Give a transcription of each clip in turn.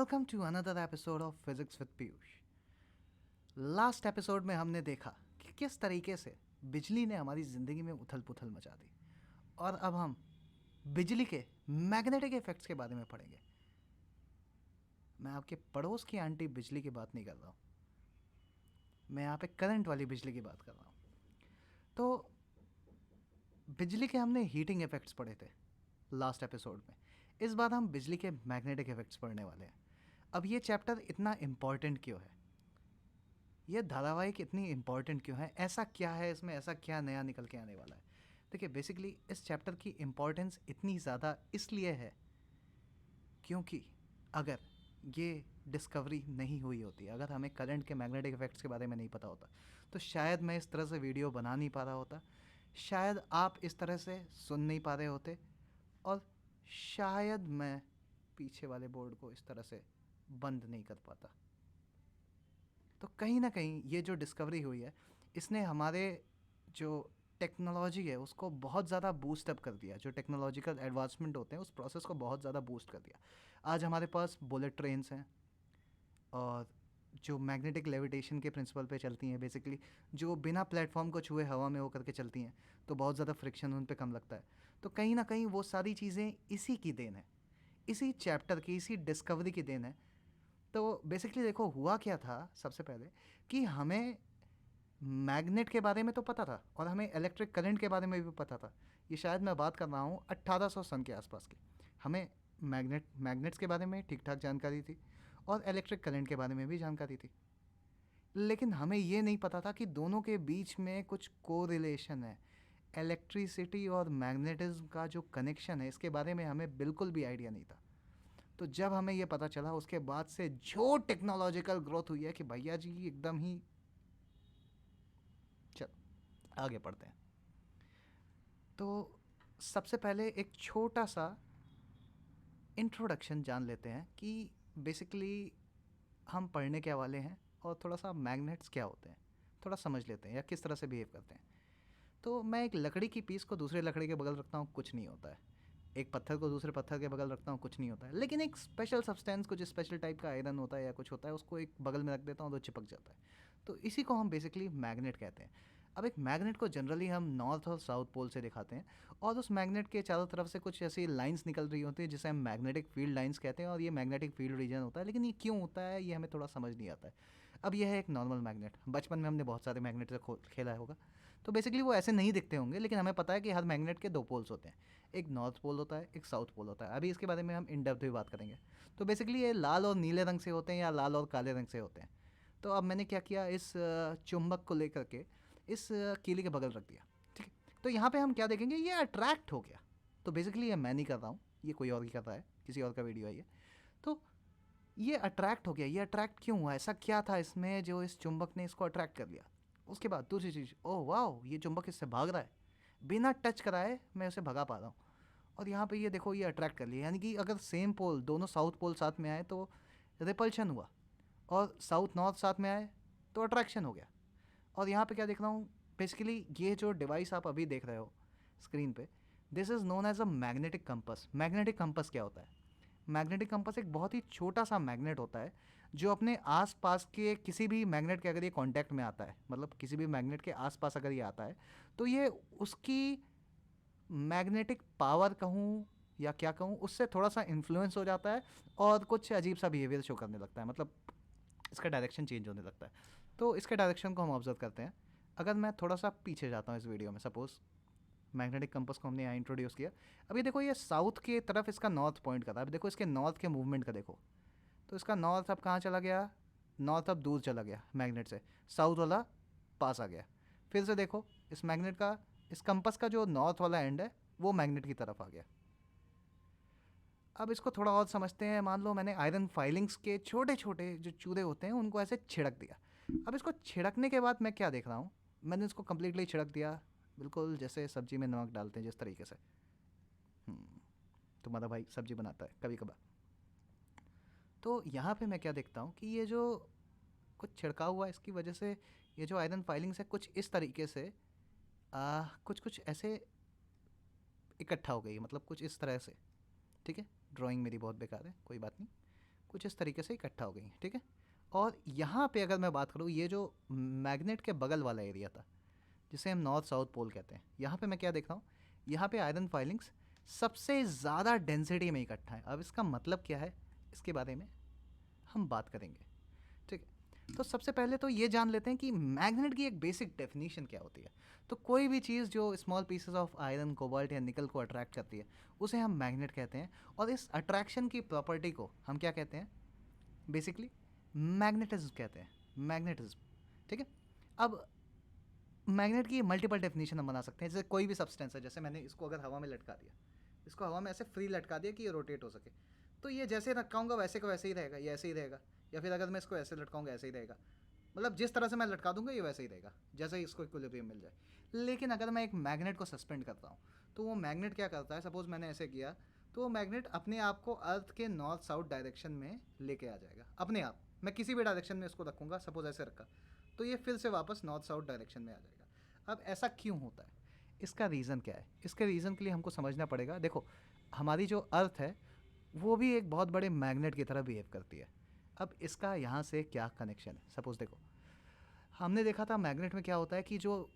Welcome to another episode of physics with Piyush. Last episode में हमने देखा कि किस तरीके से बिजली ने हमारी ज़िंदगी में उथल पुथल मचा दी, और अब हम बिजली के मैग्नेटिक इफेक्ट्स के बारे में पढ़ेंगे। मैं आपके पड़ोस की आंटी बिजली की बात नहीं कर रहा हूँ, मैं यहाँ पे करंट वाली बिजली की बात कर रहा हूँ। तो बिजली के हमने हीटिंग इफेक्ट्स पढ़े थे लास्ट एपिसोड में। इस बार हम बिजली के मैग्नेटिक इफेक्ट्स पढ़ने वाले हैं। अब ये चैप्टर इतना इम्पॉर्टेंट क्यों है, ये धारावाहिक इतनी इम्पॉर्टेंट क्यों है, ऐसा क्या है इसमें, ऐसा क्या नया निकल के आने वाला है। देखिए, बेसिकली इस चैप्टर की इम्पॉर्टेंस इतनी ज़्यादा इसलिए है क्योंकि अगर ये डिस्कवरी नहीं हुई होती, अगर हमें करंट के मैग्नेटिक इफेक्ट्स के बारे में नहीं पता होता, तो शायद मैं इस तरह से वीडियो बना नहीं पा रहा होता, शायद आप इस तरह से सुन नहीं पा रहे होते, और शायद मैं पीछे वाले बोर्ड को इस तरह से बंद नहीं कर पाता। तो कहीं ना कहीं ये जो डिस्कवरी हुई है, इसने हमारे जो टेक्नोलॉजी है उसको बहुत ज़्यादा बूस्ट अप कर दिया। जो टेक्नोलॉजिकल एडवांसमेंट होते हैं उस प्रोसेस को बहुत ज़्यादा बूस्ट कर दिया। आज हमारे पास बुलेट ट्रेन्स हैं, और जो मैग्नेटिक लेविटेशन के प्रिंसिपल पे चलती हैं, बेसिकली जो बिना प्लेटफॉर्म को छुए हवा में वो करके चलती हैं, तो बहुत ज़्यादा फ्रिक्शन उन पे कम लगता है। तो कहीं ना कहीं वो सारी चीज़ें इसी की देन है, इसी चैप्टर की, इसी डिस्कवरी की देन है। तो बेसिकली देखो हुआ क्या था, सबसे पहले कि हमें मैग्नेट के बारे में तो पता था, और हमें इलेक्ट्रिक करंट के बारे में भी पता था। ये शायद मैं बात कर रहा हूँ 1800 सन के आसपास की। हमें मैग्नेट्स के बारे में ठीक ठाक जानकारी थी, और इलेक्ट्रिक करंट के बारे में भी जानकारी थी। लेकिन हमें ये नहीं पता था कि दोनों के बीच में कुछ कोरिलेशन है। इलेक्ट्रिसिटी और मैग्नेटिज्म का जो कनेक्शन है, इसके बारे में हमें बिल्कुल भी आइडिया नहीं था। तो जब हमें ये पता चला, उसके बाद से जो टेक्नोलॉजिकल ग्रोथ हुई है कि भैया जी एकदम ही, चल आगे बढ़ते हैं। तो सबसे पहले एक छोटा सा इंट्रोडक्शन जान लेते हैं कि बेसिकली हम पढ़ने क्या वाले हैं, और थोड़ा सा मैग्नेट्स क्या होते हैं थोड़ा समझ लेते हैं, या किस तरह से बिहेव करते हैं। तो मैं एक लकड़ी की पीस को दूसरे लकड़ी के बगल रखता हूँ, कुछ नहीं होता है। एक पत्थर को दूसरे पत्थर के बगल रखता हूँ, कुछ नहीं होता है। लेकिन एक स्पेशल सब्सटेंस, कुछ स्पेशल टाइप का आयरन होता है या कुछ होता है, उसको एक बगल में रख देता हूँ तो चिपक जाता है। तो इसी को हम बेसिकली मैग्नेट कहते हैं। अब एक मैग्नेट को जनरली हम नॉर्थ और साउथ पोल से दिखाते हैं, और उस मैग्नेट के चारों तरफ से कुछ ऐसी लाइंस निकल रही होती हैं जिसे हम मैग्नेटिक फील्ड लाइंस कहते हैं, और ये मैग्नेटिक फील्ड रीजन होता है। लेकिन ये क्यों होता है ये हमें थोड़ा समझ नहीं आता है। अब यह है एक नॉर्मल मैग्नेट। बचपन में हमने बहुत सारे मैग्नेट से खेला होगा, तो बेसिकली वो ऐसे नहीं दिखते होंगे, लेकिन हमें पता है कि हर मैग्नेट के दो पोल्स होते हैं, एक नॉर्थ पोल होता है, एक साउथ पोल होता है। अभी इसके बारे में हम इन डेप्थ भी बात करेंगे। तो बेसिकली ये लाल और नीले रंग से होते हैं, या लाल और काले रंग से होते हैं। तो अब मैंने क्या किया, इस चुंबक को लेकर के इस कीली के बगल रख दिया, ठीक है। तो यहाँ पे हम क्या देखेंगे, ये अट्रैक्ट हो गया। तो बेसिकली ये मैं नहीं कर रहा हूँ, ये कोई और ही कर रहा है, किसी और का वीडियो है ये। तो ये अट्रैक्ट हो गया। ये अट्रैक्ट क्यों हुआ, ऐसा क्या था इसमें जो इस चुंबक ने इसको अट्रैक्ट कर लिया। उसके बाद दूसरी चीज़, ओह वाह, ये चुंबक इससे भाग रहा है, बिना टच कराए मैं उसे भगा पा रहा हूँ। और यहाँ पे ये देखो, ये अट्रैक्ट कर लिया। यानी कि अगर सेम पोल, दोनों साउथ पोल साथ में आए तो रिपल्शन हुआ, और साउथ नॉर्थ साथ में आए तो अट्रैक्शन हो गया। और यहाँ पे क्या देख रहा हूँ, बेसिकली ये जो डिवाइस आप अभी देख रहे हो स्क्रीन पे, this is known as a magnetic compass. Magnetic compass क्या होता है, मैग्नेटिक कंपस एक बहुत ही छोटा सा मैग्नेट होता है, जो अपने आसपास के किसी भी मैग्नेट के अगर ये कांटेक्ट में आता है, मतलब किसी भी मैग्नेट के आसपास अगर ये आता है, तो ये उसकी मैग्नेटिक पावर कहूँ या क्या कहूँ, उससे थोड़ा सा इन्फ्लुएंस हो जाता है, और कुछ अजीब सा बिहेवियर शो करने लगता है, मतलब इसका डायरेक्शन चेंज होने लगता है। तो इसके डायरेक्शन को हम ऑब्जर्व करते हैं। अगर मैं थोड़ा सा पीछे जाता हूँ इस वीडियो में, सपोज़ मैग्नेटिक कंपस को हमने यहाँ इंट्रोड्यूस किया। अभी देखो ये साउथ की तरफ इसका नॉर्थ पॉइंट कर रहा है। अभी देखो इसके नॉर्थ के मूवमेंट का देखो, तो इसका नॉर्थ अब कहाँ चला गया, नॉर्थ अब दूर चला गया मैग्नेट से, साउथ वाला पास आ गया। फिर से देखो इस मैग्नेट का, इस कंपस का जो नॉर्थ वाला एंड है वो मैग्नेट की तरफ आ गया। अब इसको थोड़ा और समझते हैं। मान लो मैंने आयरन फाइलिंग्स के छोटे छोटे जो चूरे होते हैं उनको ऐसे छिड़क दिया। अब इसको छिड़कने के बाद मैं क्या देख रहा हूँ, मैंने इसको कम्प्लीटली छिड़क दिया, बिल्कुल जैसे सब्जी में नमक डालते हैं जिस तरीके से। तुम्हारा भाई सब्जी बनाता है कभी कभार। तो यहाँ पे मैं क्या देखता हूँ कि ये जो कुछ छिड़काव हुआ, इसकी वजह से ये जो आयरन फाइलिंग्स है कुछ इस तरीके से कुछ कुछ ऐसे इकट्ठा हो गई, मतलब कुछ इस तरह से। ठीक है, ड्राइंग मेरी बहुत बेकार है, कोई बात नहीं, कुछ इस तरीके से इकट्ठा हो गई हैं, ठीक है। और यहाँ पे अगर मैं बात करूँ, ये जो मैग्नेट के बगल वाला एरिया था जिसे हम नॉर्थ साउथ पोल कहते हैं, यहाँ पे मैं क्या देख रहा हूँ, यहाँ पे आयरन फाइलिंग्स सबसे ज़्यादा डेंसिटी में इकट्ठा है। अब इसका मतलब क्या है, इसके बारे में हम बात करेंगे, ठीक है। तो सबसे पहले तो ये जान लेते हैं कि मैग्नेट की एक बेसिक डेफिनेशन क्या होती है। तो कोई भी चीज़ जो small pieces of iron, cobalt या निकल को अट्रैक्ट करती है उसे हम मैग्नेट कहते हैं। और इस अट्रैक्शन की प्रॉपर्टी को हम क्या कहते हैं, बेसिकली मैग्नेटिज्म कहते हैं, मैग्नेटिज्म, ठीक है। अब मैग्नेट की मल्टीपल डेफिनेशन हम बना सकते हैं। जैसे कोई भी सब्सटेंस है, जैसे मैंने इसको अगर हवा में लटका दिया, इसको हवा में ऐसे फ्री लटका दिया कि ये रोटेट हो सके, तो ये जैसे लटकाऊंगा वैसे का वैसे ही रहेगा, ये ऐसे ही रहेगा। या फिर अगर मैं इसको ऐसे लटकाऊंगा ऐसे ही रहेगा, मतलब जिस तरह से मैं लटका दूंगा ये वैसे ही रहेगा, जैसे ही इसको इक्विलिब्रियम मिल जाए। लेकिन अगर मैं एक मैग्नेट को सस्पेंड करता हूँ तो वो मैग्नेट क्या करता है, सपोज मैंने ऐसे किया, तो वो मैग्नेट अपने आप को अर्थ के नॉर्थ साउथ डायरेक्शन में लेके आ जाएगा अपने आप। मैं किसी भी डायरेक्शन में इसको रखूँगा, सपोज ऐसे रखा, तो ये फिर से वापस नॉर्थ साउथ डायरेक्शन में आ जाएगा। अब ऐसा क्यों होता है, इसका रीज़न क्या है, इसके रीज़न के लिए हमको समझना पड़ेगा। देखो, हमारी जो अर्थ है वो भी एक बहुत बड़े मैग्नेट की तरह बिहेव करती है। अब इसका यहाँ से क्या कनेक्शन है, सपोज़ देखो, हमने देखा था मैग्नेट में क्या होता है कि जो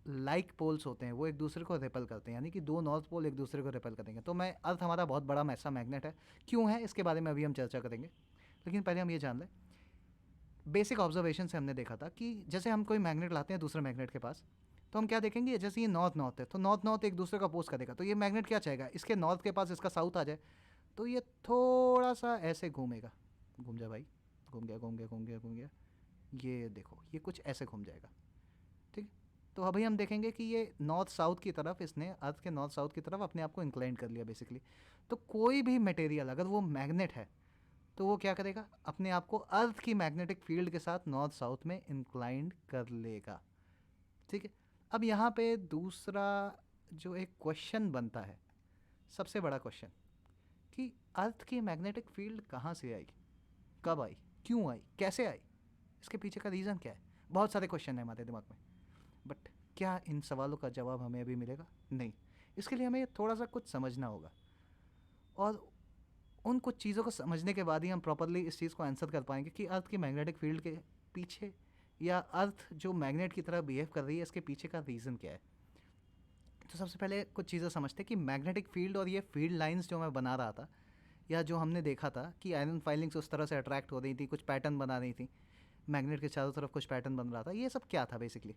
लाइक पोल्स होते हैं वो एक दूसरे को रिपेल करते हैं, यानी कि दो नॉर्थ पोल एक दूसरे को रिपेल करेंगे। तो मैं अर्थ हमारा बहुत बड़ा ऐसा मैग्नेट है, क्यों है इसके बारे में अभी हम चर्चा करेंगे। लेकिन पहले हम ये जान लें, बेसिक ऑब्जर्वेशन से हमने देखा था कि जैसे हम कोई मैग्नेट लाते हैं दूसरे मैग्नेट के पास, तो हम क्या देखेंगे, जैसे ये नॉर्थ नॉर्थ है तो नॉर्थ नॉर्थ एक दूसरे को अपोज करेगा, तो ये मैग्नेट क्या चाहेगा, इसके नॉर्थ के पास इसका साउथ आ जाए, तो ये थोड़ा सा ऐसे घूमेगा, घूम जा भाई, घूम गया घूम गया घूम गया घूम गया, ये देखो ये कुछ ऐसे घूम जाएगा, ठीक है। तो अभी हम देखेंगे कि ये नॉर्थ साउथ की तरफ, इसने अर्थ के नॉर्थ साउथ की तरफ अपने आप को इंक्लाइन कर लिया बेसिकली। तो कोई भी मटेरियल अगर वो मैग्नेट है तो वो क्या करेगा, अपने आप को अर्थ की मैग्नेटिक फील्ड के साथ नॉर्थ साउथ में इंक्लाइंड कर लेगा, ठीक है। अब यहाँ पे दूसरा जो एक क्वेश्चन बनता है, सबसे बड़ा क्वेश्चन, कि अर्थ की मैग्नेटिक फील्ड कहाँ से आई, कब आई, क्यों आई, कैसे आई, इसके पीछे का रीज़न क्या है। बहुत सारे क्वेश्चन हैं हमारे दिमाग में, बट क्या इन सवालों का जवाब हमें अभी मिलेगा, नहीं। इसके लिए हमें थोड़ा सा कुछ समझना होगा, और उन कुछ चीज़ों को समझने के बाद ही हम प्रॉपरली इस चीज़ को आंसर कर पाएंगे कि अर्थ की मैग्नेटिक फील्ड के पीछे, या अर्थ जो मैग्नेट की तरह बिहेव कर रही है, इसके पीछे का रीज़न क्या है। तो सबसे पहले कुछ चीज़ें समझते हैं कि मैग्नेटिक फील्ड और ये फील्ड लाइंस जो मैं बना रहा था, या जो हमने देखा था कि आयरन फाइलिंग्स उस तरह से अट्रैक्ट हो रही थी, कुछ पैटर्न बना रही थी, मैग्नेट के चारों तरफ कुछ पैटर्न बन रहा था, ये सब क्या था बेसिकली।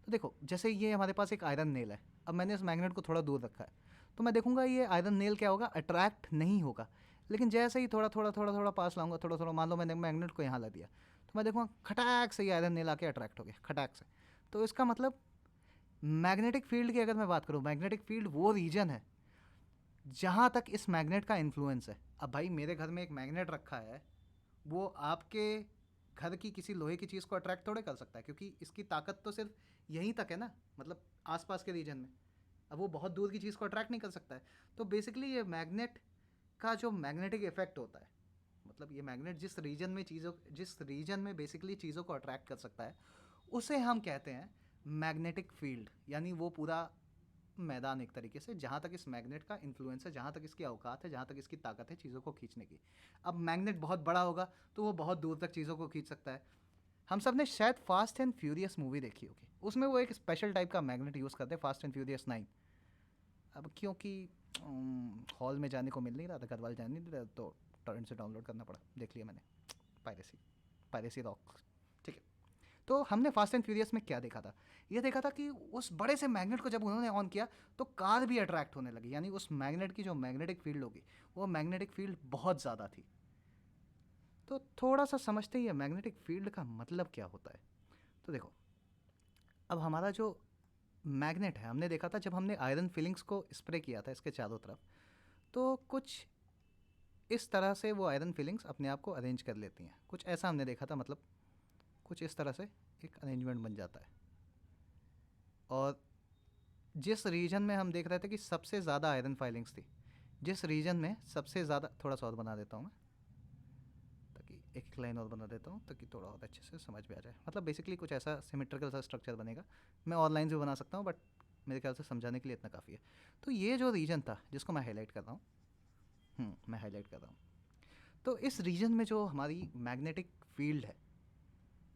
तो देखो, जैसे ये हमारे पास एक आयरन नेल है, अब मैंने इस मैग्नेट को थोड़ा दूर रखा है, तो मैं देखूंगा ये आयरन नेल क्या होगा, अट्रैक्ट नहीं होगा। लेकिन जैसे ही थोड़ा थोड़ा थोड़ा थोड़ा पास लाऊंगा, थोड़ा थोड़ा, मान लो मैंने मैग्नेट को यहाँ ला दिया, तो मैं देखूँगा खटाक से ये आयरन नेल आके अट्रैक्ट हो गया, खटाक से। तो इसका मतलब मैग्नेटिक फील्ड की अगर मैं बात करूँ, मैग्नेटिक फील्ड वो रीजन है जहाँ तक इस मैग्नेट का इन्फ्लुएंस है। अब भाई मेरे घर में एक मैग्नेट रखा है, वो आपके घर की किसी लोहे की चीज़ को अट्रैक्ट थोड़े कर सकता है, क्योंकि इसकी ताकत तो सिर्फ यहीं तक है ना, मतलब आसपास के रीजन में। अब वो बहुत दूर की चीज़ को अट्रैक्ट नहीं कर सकता है। तो बेसिकली ये मैग्नेट का जो मैग्नेटिक इफेक्ट होता है, मतलब ये मैग्नेट जिस रीजन में बेसिकली चीज़ों को अट्रैक्ट कर सकता है, उसे हम कहते हैं मैग्नेटिक फील्ड, यानी वो पूरा मैदान एक तरीके से, जहाँ तक इस मैग्नेट का इन्फ्लुएंस है, जहाँ तक इसकी औकात है, जहाँ तक इसकी ताकत है चीज़ों को खींचने की। अब मैग्नेट बहुत बड़ा होगा तो वो बहुत दूर तक चीज़ों को खींच सकता है। हम सब ने शायद फास्ट एंड फ्यूरियस मूवी देखी होगी, उसमें वो एक स्पेशल टाइप का मैग्नेट यूज़ करते हैं, फास्ट एंड फ्यूरियस 9। अब क्योंकि हॉल में जाने को मिल नहीं रहा था, घर वाले जाने नहीं दे रहे, तो टॉरेंट से डाउनलोड करना पड़ा, देख लिया मैंने, पायरेसी, पायरेसी रॉक, ठीक है। तो हमने फास्ट एंड फ्यूरियस में क्या देखा था, ये देखा था कि उस बड़े से मैग्नेट को जब उन्होंने ऑन किया तो कार भी अट्रैक्ट होने लगी, यानी उस मैग्नेट की जो मैग्नेटिक फील्ड होगी वो मैग्नेटिक फील्ड बहुत ज़्यादा थी। तो थोड़ा सा समझते ही है मैग्नेटिक फील्ड का मतलब क्या होता है। तो देखो, अब हमारा जो मैग्नेट है, हमने देखा था जब हमने आयरन फिलिंग्स को स्प्रे किया था इसके चारों तरफ, तो कुछ इस तरह से वो आयरन फिलिंग्स अपने आप को अरेंज कर लेती हैं, कुछ ऐसा हमने देखा था, मतलब कुछ इस तरह से एक अरेंजमेंट बन जाता है। और जिस रीजन में हम देख रहे थे कि सबसे ज़्यादा आयरन फाइलिंग्स थी, जिस रीजन में सबसे ज़्यादा, थोड़ा सा और बना देता हूँ मैं, ताकि एक लाइन और बना देता हूँ ताकि थोड़ा और अच्छे से समझ में आ जाए। मतलब बेसिकली कुछ ऐसा सिमेट्रिकल सा स्ट्रक्चर बनेगा, मैं और लाइन्स भी बना सकता हूँ, बट मेरे ख्याल से समझाने के लिए इतना काफ़ी है। तो ये जो रीजन था जिसको मैं हाईलाइट कर रहा हूँ, मैं हाईलाइट कर रहा हूँ, तो इस रीजन में जो हमारी मैग्नेटिक फील्ड है,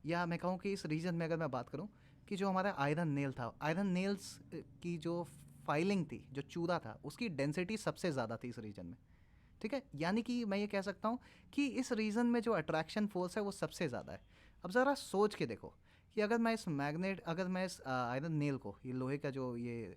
या मैं कहूँ कि इस रीजन में अगर मैं बात करूँ कि जो हमारा आयरन नेल था, आयरन नेल्स की जो फाइलिंग थी, जो चूरा था, उसकी डेंसिटी सबसे ज़्यादा थी इस रीजन में। ठीक है, यानी कि मैं ये कह सकता हूँ कि इस रीजन में जो अट्रैक्शन फोर्स है वो सबसे ज़्यादा है। अब ज़रा सोच के देखो कि अगर मैं इस आयरन नेल को, ये लोहे का जो ये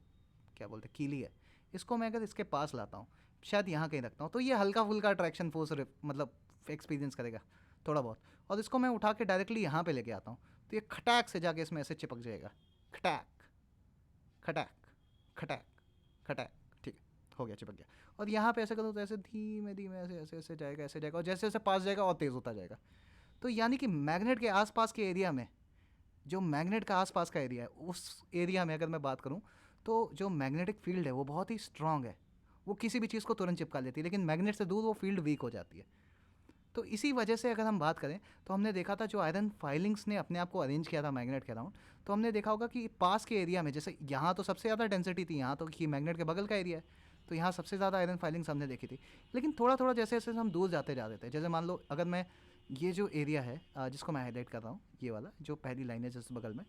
क्या बोलते हैं कीली है, इसको मैं अगर इसके पास लाता हूँ, शायद यहाँ कहीं रखता हूँ, तो ये हल्का फुल्का अट्रैक्शन फोर्स मतलब एक्सपीरियंस करेगा थोड़ा बहुत। और इसको मैं उठा के डायरेक्टली यहाँ पे लेके आता हूँ, तो ये खटैक से जाके इसमें ऐसे चिपक जाएगा। खटैक खटैक खटैक खटैक। ठीक है, हो गया, चिपक गया। और यहाँ पे ऐसे करूँ तो ऐसे धीमे धीमे ऐसे ऐसे ऐसे जाएगा, ऐसे जाएगा, और जैसे जैसे पास जाएगा और तेज़ होता जाएगा। तो यानी कि मैग्नेट के आसपास के एरिया में, जो मैग्नेट का आसपास का एरिया है, उस एरिया में अगर मैं बात करूँ, तो जो मैग्नेटिक फील्ड है वो बहुत ही स्ट्रांग है। वो किसी भी चीज़ को तुरंत चिपका लेती है, लेकिन मैग्नेट से दूर वो फील्ड वीक हो जाती है। तो इसी वजह से अगर हम बात करें, तो हमने देखा था जो आयरन फाइलिंग्स ने अपने आप को अरेंज किया था मैग्नेट के अराउंड, तो हमने देखा होगा कि पास के एरिया में, जैसे यहाँ तो सबसे ज़्यादा डेंसिटी थी, यहाँ तो कि मैग्नेट के बगल का एरिया है, तो यहाँ सबसे ज़्यादा आयरन फाइलिंग्स हमने देखी थी। लेकिन थोड़ा थोड़ा जैसे जैसे हम दूर जाते जा रहे थे, जैसे मान लो अगर मैं ये जो एरिया है जिसको मैं हाईलाइट कर रहा हूँ, ये वाला जो पहली लाइन है जिस बगल में,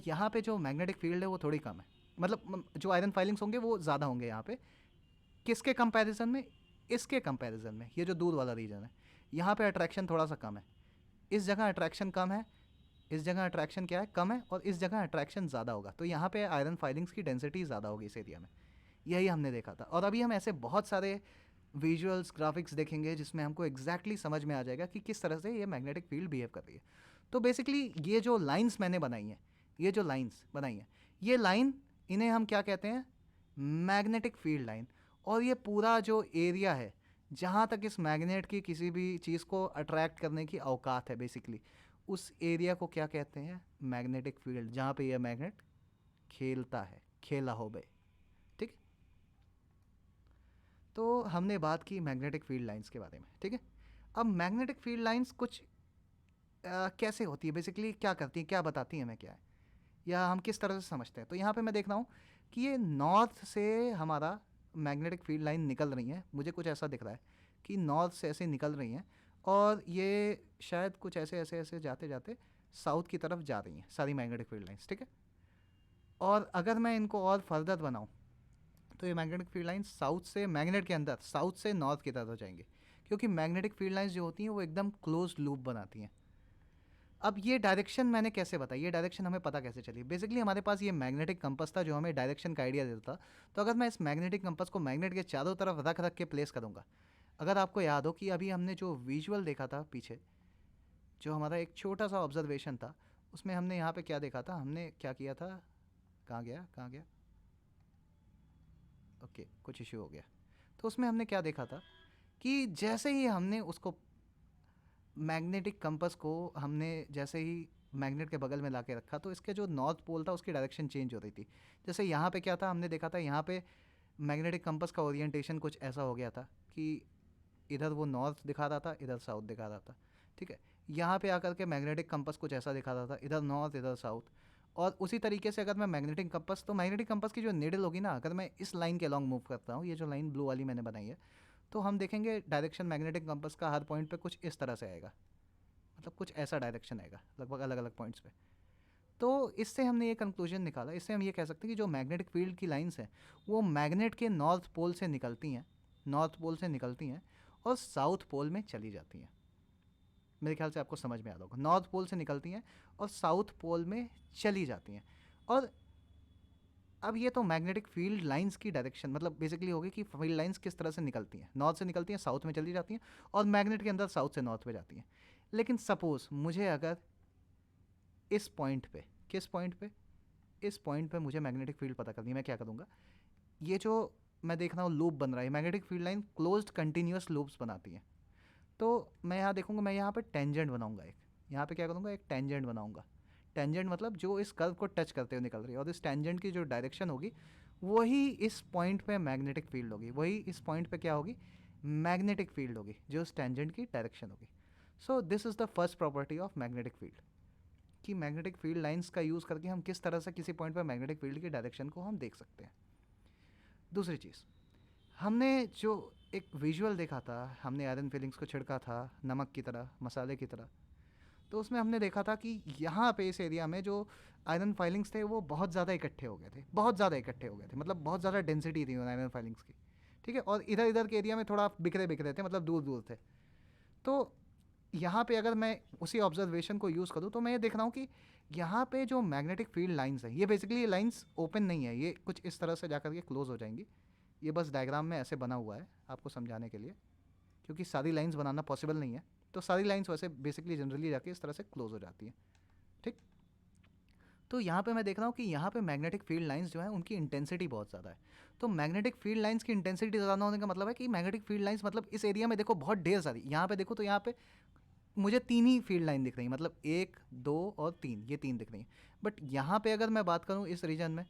यहाँ पे जो मैग्नेटिक फील्ड है वो थोड़ी कम है। मतलब जो आयरन फाइलिंग्स होंगे वो ज़्यादा होंगे यहाँ पे, किसके कंपैरिजन में? इसके कंपैरिजन में, ये जो दूर वाला रीजन है, यहाँ पे अट्रैक्शन थोड़ा सा कम है। इस जगह अट्रैक्शन कम है, इस जगह अट्रैक्शन क्या है, कम है, और इस जगह अट्रैक्शन ज़्यादा होगा। तो यहाँ पे आयरन फाइलिंग्स की डेंसिटी ज़्यादा होगी इस एरिया में। यही हमने देखा था, और अभी हम ऐसे बहुत सारे विजुअल्स ग्राफिक्स देखेंगे जिसमें हमको एग्जैक्टली समझ में आ जाएगा कि किस तरह से ये मैग्नेटिक फील्ड बिहेव कर रही है। तो बेसिकली ये जो लाइंस मैंने बनाई हैं, ये जो लाइंस बनाई हैं, ये लाइन, इन्हें हम क्या कहते हैं? Magnetic field line. और ये पूरा जो एरिया है जहाँ तक इस मैग्नेट की किसी भी चीज़ को अट्रैक्ट करने की औकात है, बेसिकली उस एरिया को क्या कहते हैं? मैग्नेटिक फील्ड, जहाँ पे ये मैग्नेट खेलता है, खेला हो बे। ठीक। तो हमने बात की मैग्नेटिक फील्ड लाइंस के बारे में, ठीक है। अब मैग्नेटिक फील्ड लाइंस कुछ कैसे होती है, बेसिकली क्या करती हैं, क्या बताती हैं, हमें क्या है, या हम किस तरह से समझते हैं? तो यहाँ पे मैं देख रहा हूँ कि ये नॉर्थ से हमारा मैग्नेटिक फील्ड लाइन निकल रही है, मुझे कुछ ऐसा दिख रहा है कि नॉर्थ से ऐसे निकल रही हैं, और ये शायद कुछ ऐसे ऐसे ऐसे जाते जाते साउथ की तरफ जा रही हैं सारी मैग्नेटिक फील्ड लाइंस, ठीक है। और अगर मैं इनको और फर्दर बनाऊँ, तो ये मैग्नेटिक फील्ड लाइंस साउथ से, मैग्नेट के अंदर साउथ से नॉर्थ की तरफ हो जाएंगे, क्योंकि मैग्नेटिक फील्ड लाइंस जो होती हैं वो एकदम क्लोज लूप बनाती हैं। अब ये डायरेक्शन मैंने कैसे बताई, ये डायरेक्शन हमें पता कैसे चली? बेसिकली हमारे पास ये मैग्नेटिक कंपास था जो हमें डायरेक्शन का आइडिया देता था। तो अगर मैं इस मैग्नेटिक कंपास को मैग्नेट के चारों तरफ रख रख के प्लेस करूँगा, अगर आपको याद हो कि अभी हमने जो विजुअल देखा था पीछे, जो हमारा एक छोटा सा ऑब्जर्वेशन था, उसमें हमने यहाँ पे क्या देखा था, हमने क्या किया था, कहाँ गया कहाँ गया, ओके कुछ इशू हो गया। तो उसमें हमने क्या देखा था कि जैसे ही हमने उसको, मैग्नेटिक कंपास को हमने जैसे ही मैग्नेट के बगल में ला के रखा, तो इसके जो नॉर्थ पोल था उसकी डायरेक्शन चेंज हो रही थी। जैसे यहाँ पे क्या था, हमने देखा था यहाँ पे मैग्नेटिक कंपास का ओरिएंटेशन कुछ ऐसा हो गया था कि इधर वो नॉर्थ दिखा रहा था, इधर साउथ दिखा रहा था, ठीक है। यहाँ पे आकर के मैग्नेटिक कंपास कुछ ऐसा दिखा रहा था, इधर नॉर्थ इधर साउथ। और उसी तरीके से अगर मैं मैग्नेटिक कंपास, तो मैग्नेटिक कंपास की जो नीडल होगी ना, अगर मैं इस लाइन के अलॉन्ग मूव करता हूँ, ये जो लाइन ब्लू वाली मैंने बनाई है, तो हम देखेंगे डायरेक्शन मैग्नेटिक कंपास का हर पॉइंट पे कुछ इस तरह से आएगा, मतलब कुछ ऐसा डायरेक्शन आएगा लगभग अलग अलग पॉइंट्स पे। तो इससे हमने ये कंक्लूजन निकाला, इससे हम ये कह सकते हैं कि जो मैग्नेटिक फील्ड की लाइंस हैं वो मैग्नेट के नॉर्थ पोल से निकलती हैं, नॉर्थ पोल से निकलती हैं और साउथ पोल में चली जाती हैं। मेरे ख्याल से आपको समझ में आ रहा होगा, नॉर्थ पोल से निकलती हैं और साउथ पोल में चली जाती हैं। और अब ये तो मैग्नेटिक फील्ड लाइंस की डायरेक्शन मतलब बेसिकली होगी कि फील्ड लाइंस किस तरह से निकलती हैं, नॉर्थ से निकलती हैं, साउथ में चली जाती हैं, और मैग्नेट के अंदर साउथ से नॉर्थ में जाती हैं। लेकिन सपोज़ मुझे अगर इस पॉइंट पे, किस पॉइंट पे, इस पॉइंट पे मुझे मैग्नेटिक फील्ड पता करनी है, मैं क्या करूँगा, ये जो मैं देख रहा हूँ लूप बन रहा है, magnetic field line closed continuous loops बनाती हैं। तो मैं यहाँ देखूँगा, मैं यहाँ पे टेंजेंट बनाऊँगा एक, यहाँ पे क्या करूँगा, एक टेंजेंट बनाऊँगा। टेंजेंट मतलब जो इस कर्व को टच करते हुए निकल रही है, और इस टेंजेंट की जो डायरेक्शन होगी वही इस पॉइंट पे मैग्नेटिक फील्ड होगी, वही इस पॉइंट पे क्या होगी, मैग्नेटिक फील्ड होगी, जो इस टेंजेंट की डायरेक्शन होगी। So this is the first property of magnetic field, कि मैग्नेटिक फील्ड लाइंस का यूज़ करके हम किस तरह से किसी पॉइंट पर मैग्नेटिक फील्ड की डायरेक्शन को हम देख सकते हैं। दूसरी चीज़, हमने जो एक विजुअल देखा था हमने, आयरन फिलिंग्स को छिड़का था नमक की तरह, मसाले की तरह। तो उसमें हमने देखा था कि यहाँ पे इस एरिया में जो आयरन फाइलिंग्स थे वो बहुत ज़्यादा इकट्ठे हो गए थे, बहुत ज़्यादा इकट्ठे हो गए थे, मतलब बहुत ज़्यादा डेंसिटी थी उन आयरन फाइलिंग्स की। ठीक है, और इधर इधर के एरिया में थोड़ा बिखरे बिखरे थे, मतलब दूर दूर थे। तो यहाँ पे अगर मैं उसी ऑब्जर्वेशन को यूज़ करूँ तो मैं ये देख रहा हूँ कि यहाँ पे जो मैग्नेटिक फील्ड लाइंस हैं, ये बेसिकली लाइंस ओपन नहीं है, ये कुछ इस तरह से जाकर के क्लोज हो जाएंगी। ये बस डायग्राम में ऐसे बना हुआ है आपको समझाने के लिए, क्योंकि सारी लाइंस बनाना पॉसिबल नहीं है। तो सारी लाइंस वैसे बेसिकली जनरली जाके इस तरह से क्लोज हो जाती हैं। ठीक। तो यहाँ पे मैं देख रहा हूँ कि यहाँ पे मैग्नेटिक फील्ड लाइंस जो है उनकी इंटेंसिटी बहुत ज़्यादा है। तो मैग्नेटिक फील्ड लाइंस की इंटेंसिटी ज़्यादा होने का मतलब है कि मैग्नेटिक फील्ड लाइंस, मतलब इस एरिया में देखो बहुत ढेर सारी, यहाँ पे देखो तो यहाँ पे मुझे तीन ही फील्ड लाइन दिख रही है, मतलब एक, दो और तीन, ये तीन दिख रही हैं। बट यहाँ पे अगर मैं बात करूँ इस रीजन में,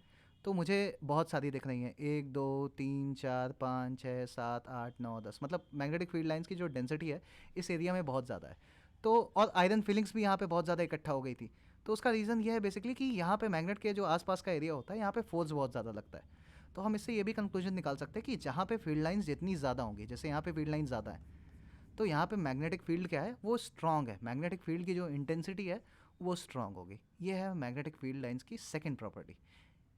तो मुझे बहुत सारी दिख रही हैं, एक, दो, तीन, चार, पाँच, छः, सात, आठ, नौ, दस, मतलब मैग्नेटिक फील्ड लाइंस की जो डेंसिटी है इस एरिया में बहुत ज़्यादा है। तो और आयरन फीलिंग्स भी यहाँ पे बहुत ज़्यादा इकट्ठा हो गई थी। तो उसका रीज़न ये है बेसिकली कि यहाँ पे मैग्नेट के जो आसपास का एरिया होता है यहाँ पे फोर्स बहुत ज़्यादा लगता है। तो हम इससे ये भी कंक्लूजन निकाल सकते हैं कि जहाँ पे फील्ड लाइंस जितनी ज़्यादा होंगी, जैसे यहाँ पे फील्ड लाइन ज़्यादा है, तो यहाँ पे मैग्नेटिक फील्ड क्या है, वो स्ट्रांग है, मैग्नेटिक फील्ड की जो इंटेंसिटी है वो स्ट्रांग होगी। ये है मैग्नेटिक फील्ड लाइंस की सेकंड प्रॉपर्टी।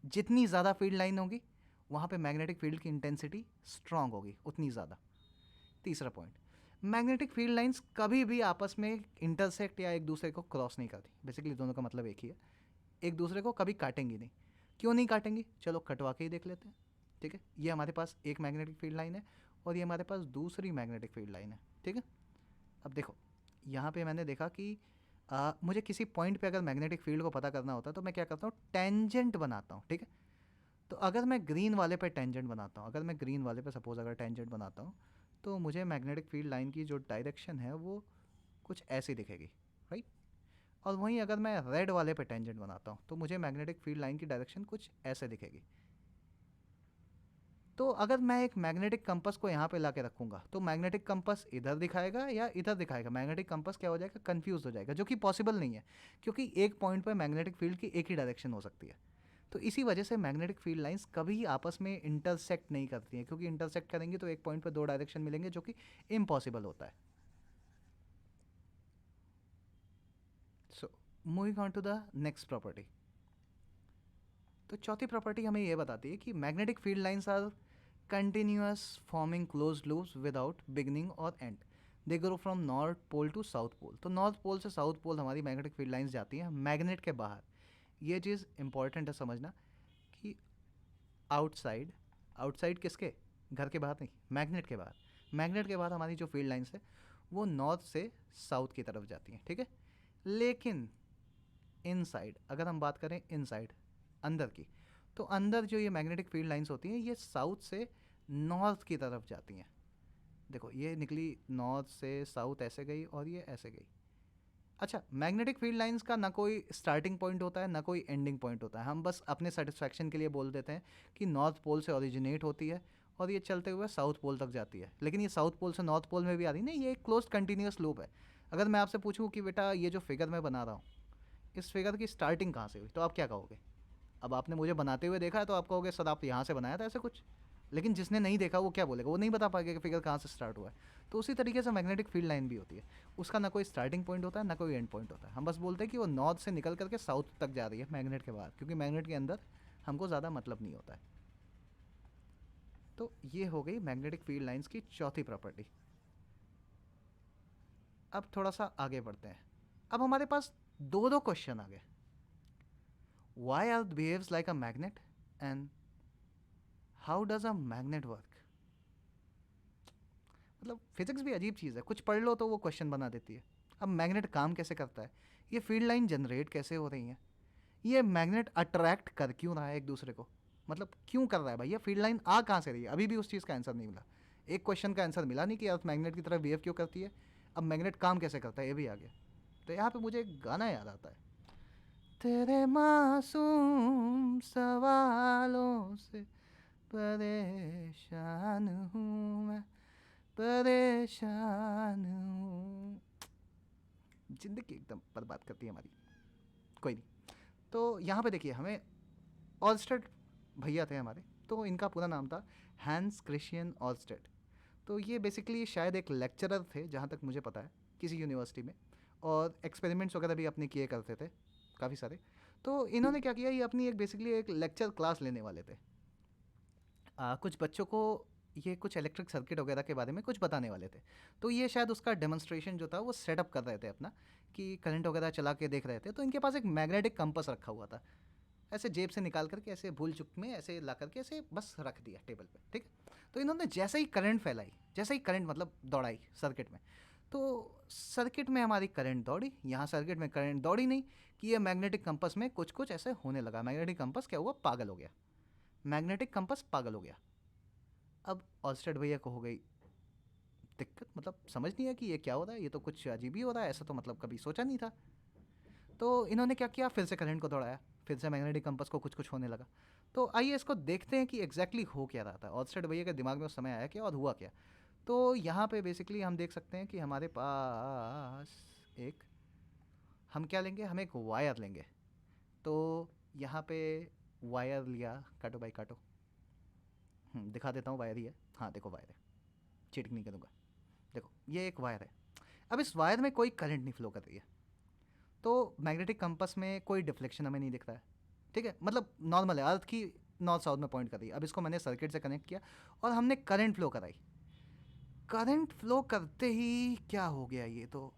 जितनी ज़्यादा फील्ड लाइन होगी वहाँ पे मैग्नेटिक फील्ड की इंटेंसिटी स्ट्रांग होगी उतनी ज़्यादा। तीसरा पॉइंट, मैग्नेटिक फील्ड लाइंस कभी भी आपस में इंटरसेक्ट या एक दूसरे को क्रॉस नहीं करती। बेसिकली दोनों का मतलब एक ही है, एक दूसरे को कभी काटेंगी नहीं। क्यों नहीं काटेंगी, चलो कटवा के ही देख लेते हैं। ठीक है, ये हमारे पास एक मैग्नेटिक फील्ड लाइन है और ये हमारे पास दूसरी मैग्नेटिक फील्ड लाइन है। ठीक है, अब देखो यहाँ पे मैंने देखा कि मुझे किसी पॉइंट पे अगर मैग्नेटिक फील्ड को पता करना होता है तो मैं क्या करता हूँ, टेंजेंट बनाता हूँ। ठीक है, तो अगर मैं ग्रीन वाले पे टेंजेंट बनाता हूँ, अगर मैं ग्रीन वाले पे सपोज अगर टेंजेंट बनाता हूँ, तो मुझे मैग्नेटिक फील्ड लाइन की जो डायरेक्शन है वो कुछ ऐसी दिखेगी, राइट। और वहीं अगर मैं रेड वाले पे टेंजेंट बनाता हूँ तो मुझे मैग्नेटिक फील्ड लाइन की डायरेक्शन कुछ ऐसे दिखेगी। तो अगर मैं एक मैग्नेटिक कंपास को यहाँ पे ला के रखूँगा तो मैग्नेटिक कंपास इधर दिखाएगा या इधर दिखाएगा, मैग्नेटिक कंपास क्या हो जाएगा, कंफ्यूज हो जाएगा, जो कि पॉसिबल नहीं है, क्योंकि एक पॉइंट पर मैग्नेटिक फील्ड की एक ही डायरेक्शन हो सकती है। तो इसी वजह से मैग्नेटिक फील्ड लाइंस कभी आपस में इंटरसेक्ट नहीं करती हैं, क्योंकि इंटरसेक्ट करेंगी तो एक पॉइंट पर दो डायरेक्शन मिलेंगे, जो कि इम्पॉसिबल होता है। So moving on to the next property. तो चौथी प्रॉपर्टी हमें यह बताती है कि magnetic field lines are continuous forming closed loops without beginning और end. They grow from north pole to south pole. तो नॉर्थ पोल से साउथ पोल हमारी मैग्नेटिक फील्ड लाइंस जाती हैं मैग्नेट के बाहर। ये चीज़ इंपॉर्टेंट है समझना कि आउटसाइड, आउटसाइड किसके, घर के बाहर नहीं, मैग्नेट के बाहर, मैग्नेट के बाहर हमारी जो फील्ड लाइंस है वो नॉर्थ से साउथ की तरफ जाती हैं। ठीक है, लेकिन इनसाइड अगर हम बात करें, इनसाइड अंदर की, तो अंदर जो ये मैग्नेटिक फील्ड लाइंस होती हैं ये साउथ से नॉर्थ की तरफ जाती हैं। देखो ये निकली नॉर्थ से साउथ ऐसे गई और ये ऐसे गई। अच्छा, मैग्नेटिक फील्ड लाइंस का ना कोई स्टार्टिंग पॉइंट होता है ना कोई एंडिंग पॉइंट होता है। हम बस अपने सेटिस्फैक्शन के लिए बोल देते हैं कि नॉर्थ पोल से ओरिजिनेट होती है और ये चलते हुए साउथ पोल तक जाती है, लेकिन ये साउथ पोल से नॉर्थ पोल में भी आ रही नहीं, ये एक क्लोज कंटिन्यूस लूप है। अगर मैं आपसे पूछूं कि बेटा ये जो फिगर मैं बना रहा हूँ इस फिगर की स्टार्टिंग कहाँ से हुई, तो आप क्या कहोगे। अब आपने मुझे बनाते हुए देखा है तो आप कहोगे सर आप यहाँ से बनाया था ऐसे कुछ, लेकिन जिसने नहीं देखा वो क्या बोलेगा, वो नहीं बता पाएगा कि फिगर कहाँ से स्टार्ट हुआ है। तो उसी तरीके से मैग्नेटिक फील्ड लाइन भी होती है, उसका ना कोई स्टार्टिंग पॉइंट होता है ना कोई एंड पॉइंट होता है। हम बस बोलते हैं कि वो नॉर्थ से निकल करके साउथ तक जा रही है मैग्नेट के बाहर, क्योंकि मैग्नेट के अंदर हमको ज़्यादा मतलब नहीं होता है। तो ये हो गई मैग्नेटिक फील्ड लाइंस की चौथी प्रॉपर्टी। अब थोड़ा सा आगे बढ़ते हैं। अब हमारे पास दो दो क्वेश्चन आ गए। Why earth behaves like a magnet and how does a magnet work. मतलब फिजिक्स भी अजीब चीज़ है, कुछ पढ़ लो तो वो क्वेश्चन बना देती है। अब मैग्नेट काम कैसे करता है, ये फील्ड लाइन जनरेट कैसे हो रही हैं, ये मैग्नेट अट्रैक्ट कर क्यों रहा है एक दूसरे को, मतलब क्यों कर रहा है भाई, ये फील्ड लाइन आ कहाँ से रही है, अभी भी उस चीज़ का आंसर नहीं मिला। एक क्वेश्चन का आंसर मिला नहीं कि अर्थ मैग्नेट की तरह बिहेव क्यों करती है, अब मैग्नेट काम कैसे करता है ये भी आ गया। तो यहाँ पे मुझे एक गाना याद आता है, तेरे मासूम सवालों से परेशान हूँ मैं, परेशान हूँ। जिंदगी एकदम बर्बाद करती है हमारी। कोई नहीं, तो यहाँ पे देखिए हमें ऑलस्टेड भैया थे हमारे, तो इनका पूरा नाम था हैंस क्रिश्चियन ऑलस्टेड। तो ये बेसिकली शायद एक लेक्चरर थे जहाँ तक मुझे पता है, किसी यूनिवर्सिटी में, और एक्सपेरिमेंट्स वगैरह भी अपने किए करते थे काफ़ी सारे। तो इन्होंने क्या किया, ये अपनी एक बेसिकली एक लेक्चर क्लास लेने वाले थे। कुछ बच्चों को ये कुछ इलेक्ट्रिक सर्किट वगैरह के बारे में कुछ बताने वाले थे। तो ये शायद उसका डेमोन्स्ट्रेशन जो था वो सेटअप कर रहे थे अपना, कि करंट वगैरह चला के देख रहे थे। तो इनके पास एक मैग्नेटिक कंपास रखा हुआ था, ऐसे जेब से निकाल करके ऐसे भूल चुक में ऐसे ला करके ऐसे बस रख दिया टेबल पे, ठीक है। तो इन्होंने जैसे ही करंट फैलाई, जैसे ही करंट मतलब दौड़ाई सर्किट में, तो सर्किट में हमारी करंट दौड़ी, यहाँ सर्किट में करंट दौड़ी नहीं, कि ये मैग्नेटिक कंपास में कुछ कुछ ऐसे होने लगा। मैग्नेटिक कंपास क्या हुआ, पागल हो गया। मैग्नेटिक कंपास पागल हो गया। अब ऑलस्टेड भैया को हो गई दिक्कत, मतलब समझ नहीं है कि ये क्या हो रहा है, ये तो कुछ अजीब ही हो रहा है, ऐसा तो मतलब कभी सोचा नहीं था। तो इन्होंने क्या किया, फिर से करंट को दौड़ाया, फिर से मैग्नेटिक कंपास को कुछ कुछ होने लगा। तो आइए इसको देखते हैं कि एग्जैक्टली हो क्या रहा था, ऑलस्टेड भैया के दिमाग में उस समय आया क्या और हुआ क्या। तो यहाँ पे बेसिकली हम देख सकते हैं कि हमारे पास एक, हम क्या लेंगे, हम एक वायर लेंगे। तो यहाँ पे वायर लिया, काटो भाई काटो, दिखा देता हूँ, वायर ही है, हाँ देखो वायर है, चीटिंग नहीं करूँगा। देखो ये एक वायर है। अब इस वायर में कोई करंट नहीं फ्लो कर रही है, तो मैग्नेटिक कंपास में कोई डिफ्लेक्शन हमें नहीं दिख रहा है, ठीक है, मतलब नॉर्मल है, अर्थ की नॉर्थ साउथ में पॉइंट कर रही है। अब इसको मैंने सर्किट से कनेक्ट किया और हमने करंट फ्लो कराई। करंट फ्लो करते ही क्या हो गया, ये तो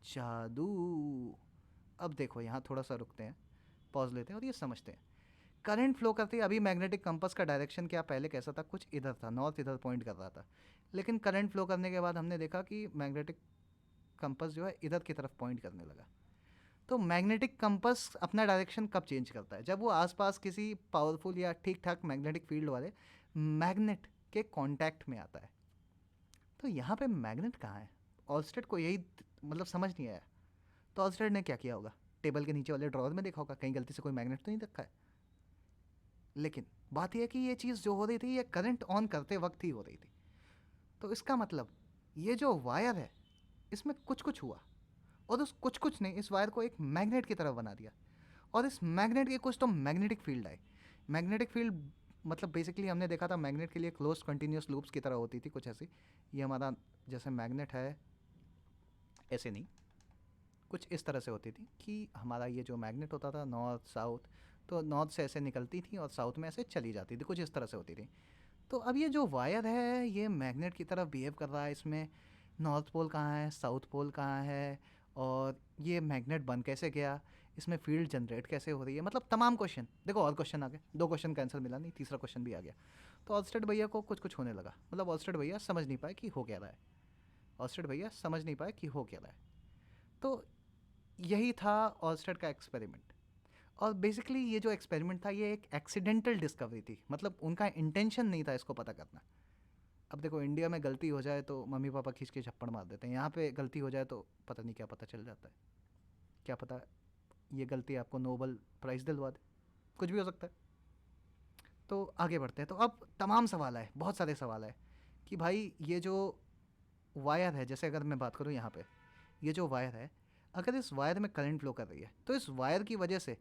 जादू। अब देखो यहाँ थोड़ा सा रुकते हैं, पॉज लेते हैं और ये समझते हैं। करंट फ्लो करते ही अभी मैग्नेटिक कंपास का डायरेक्शन क्या पहले कैसा था, कुछ इधर था, नॉर्थ इधर पॉइंट कर रहा था। लेकिन करंट फ्लो करने के बाद हमने देखा कि मैग्नेटिक कंपास जो है इधर की तरफ पॉइंट करने लगा। तो मैग्नेटिक कंपास अपना डायरेक्शन कब चेंज करता है, जब वो आसपास किसी पावरफुल या ठीक ठाक मैग्नेटिक फील्ड वाले मैग्नेट के कांटेक्ट में आता है। तो यहाँ पे मैग्नेट कहाँ है, ऑलस्टेड को यही मतलब समझ नहीं आया। तो ऑलस्टेड ने क्या किया होगा, टेबल के नीचे वाले ड्रॉर में देखा होगा, कहीं गलती से कोई मैग्नेट तो नहीं रखा है। लेकिन बात यह है कि ये चीज़ जो हो रही थी ये करंट ऑन करते वक्त ही हो रही थी। तो इसका मतलब ये जो वायर है इसमें कुछ कुछ हुआ, और उस कुछ कुछ ने इस वायर को एक मैग्नेट की तरफ बना दिया। और इस मैग्नेट के कुछ तो मैग्नेटिक फील्ड आए। मैग्नेटिक फील्ड मतलब बेसिकली हमने देखा था मैग्नेट के लिए क्लोज कंटिन्यूस लूप्स की तरह होती थी कुछ ऐसी। ये हमारा जैसे मैग्नेट है, ऐसे नहीं, कुछ इस तरह से होती थी कि हमारा ये जो मैग्नेट होता था नॉर्थ साउथ, तो नॉर्थ से ऐसे निकलती थी और साउथ में ऐसे चली जाती थी, कुछ इस तरह से होती थी। तो अब ये जो वायर है ये मैग्नेट की तरफ बिहेव कर रहा है, इसमें नॉर्थ पोल कहाँ है, साउथ पोल कहाँ है, और ये मैग्नेट बन कैसे गया, इसमें फील्ड जनरेट कैसे हो रही है, मतलब तमाम क्वेश्चन। देखो और क्वेश्चन आ गए, दो क्वेश्चन का आंसर मिला नहीं, तीसरा क्वेश्चन भी आ गया। तो ऑलस्टेड भैया को कुछ कुछ होने लगा, मतलब ऑलस्टेड भैया समझ नहीं पाए कि हो क्या रहा है, ऑलस्टेड भैया समझ नहीं पाए कि हो क्या रहा है। तो यही था ऑलस्टेड का एक्सपेरिमेंट। और बेसिकली ये जो एक्सपेरिमेंट था ये एक एक्सीडेंटल डिस्कवरी थी, मतलब उनका इंटेंशन नहीं था इसको पता करना। अब देखो इंडिया में गलती हो जाए तो मम्मी पापा खींच के झप्पड़ मार देते हैं, यहाँ पे गलती हो जाए तो पता नहीं क्या पता चल जाता है, क्या पता ये गलती आपको नोबल प्राइज़ दिलवा दे, कुछ भी हो सकता है। तो आगे बढ़ते हैं। तो अब तमाम सवाल है, बहुत सारे सवाल है कि भाई ये जो वायर है, जैसे अगर मैं बात करूँ यहाँ पे, ये जो वायर है, अगर इस वायर में करंट फ्लो कर रही है तो इस वायर की वजह से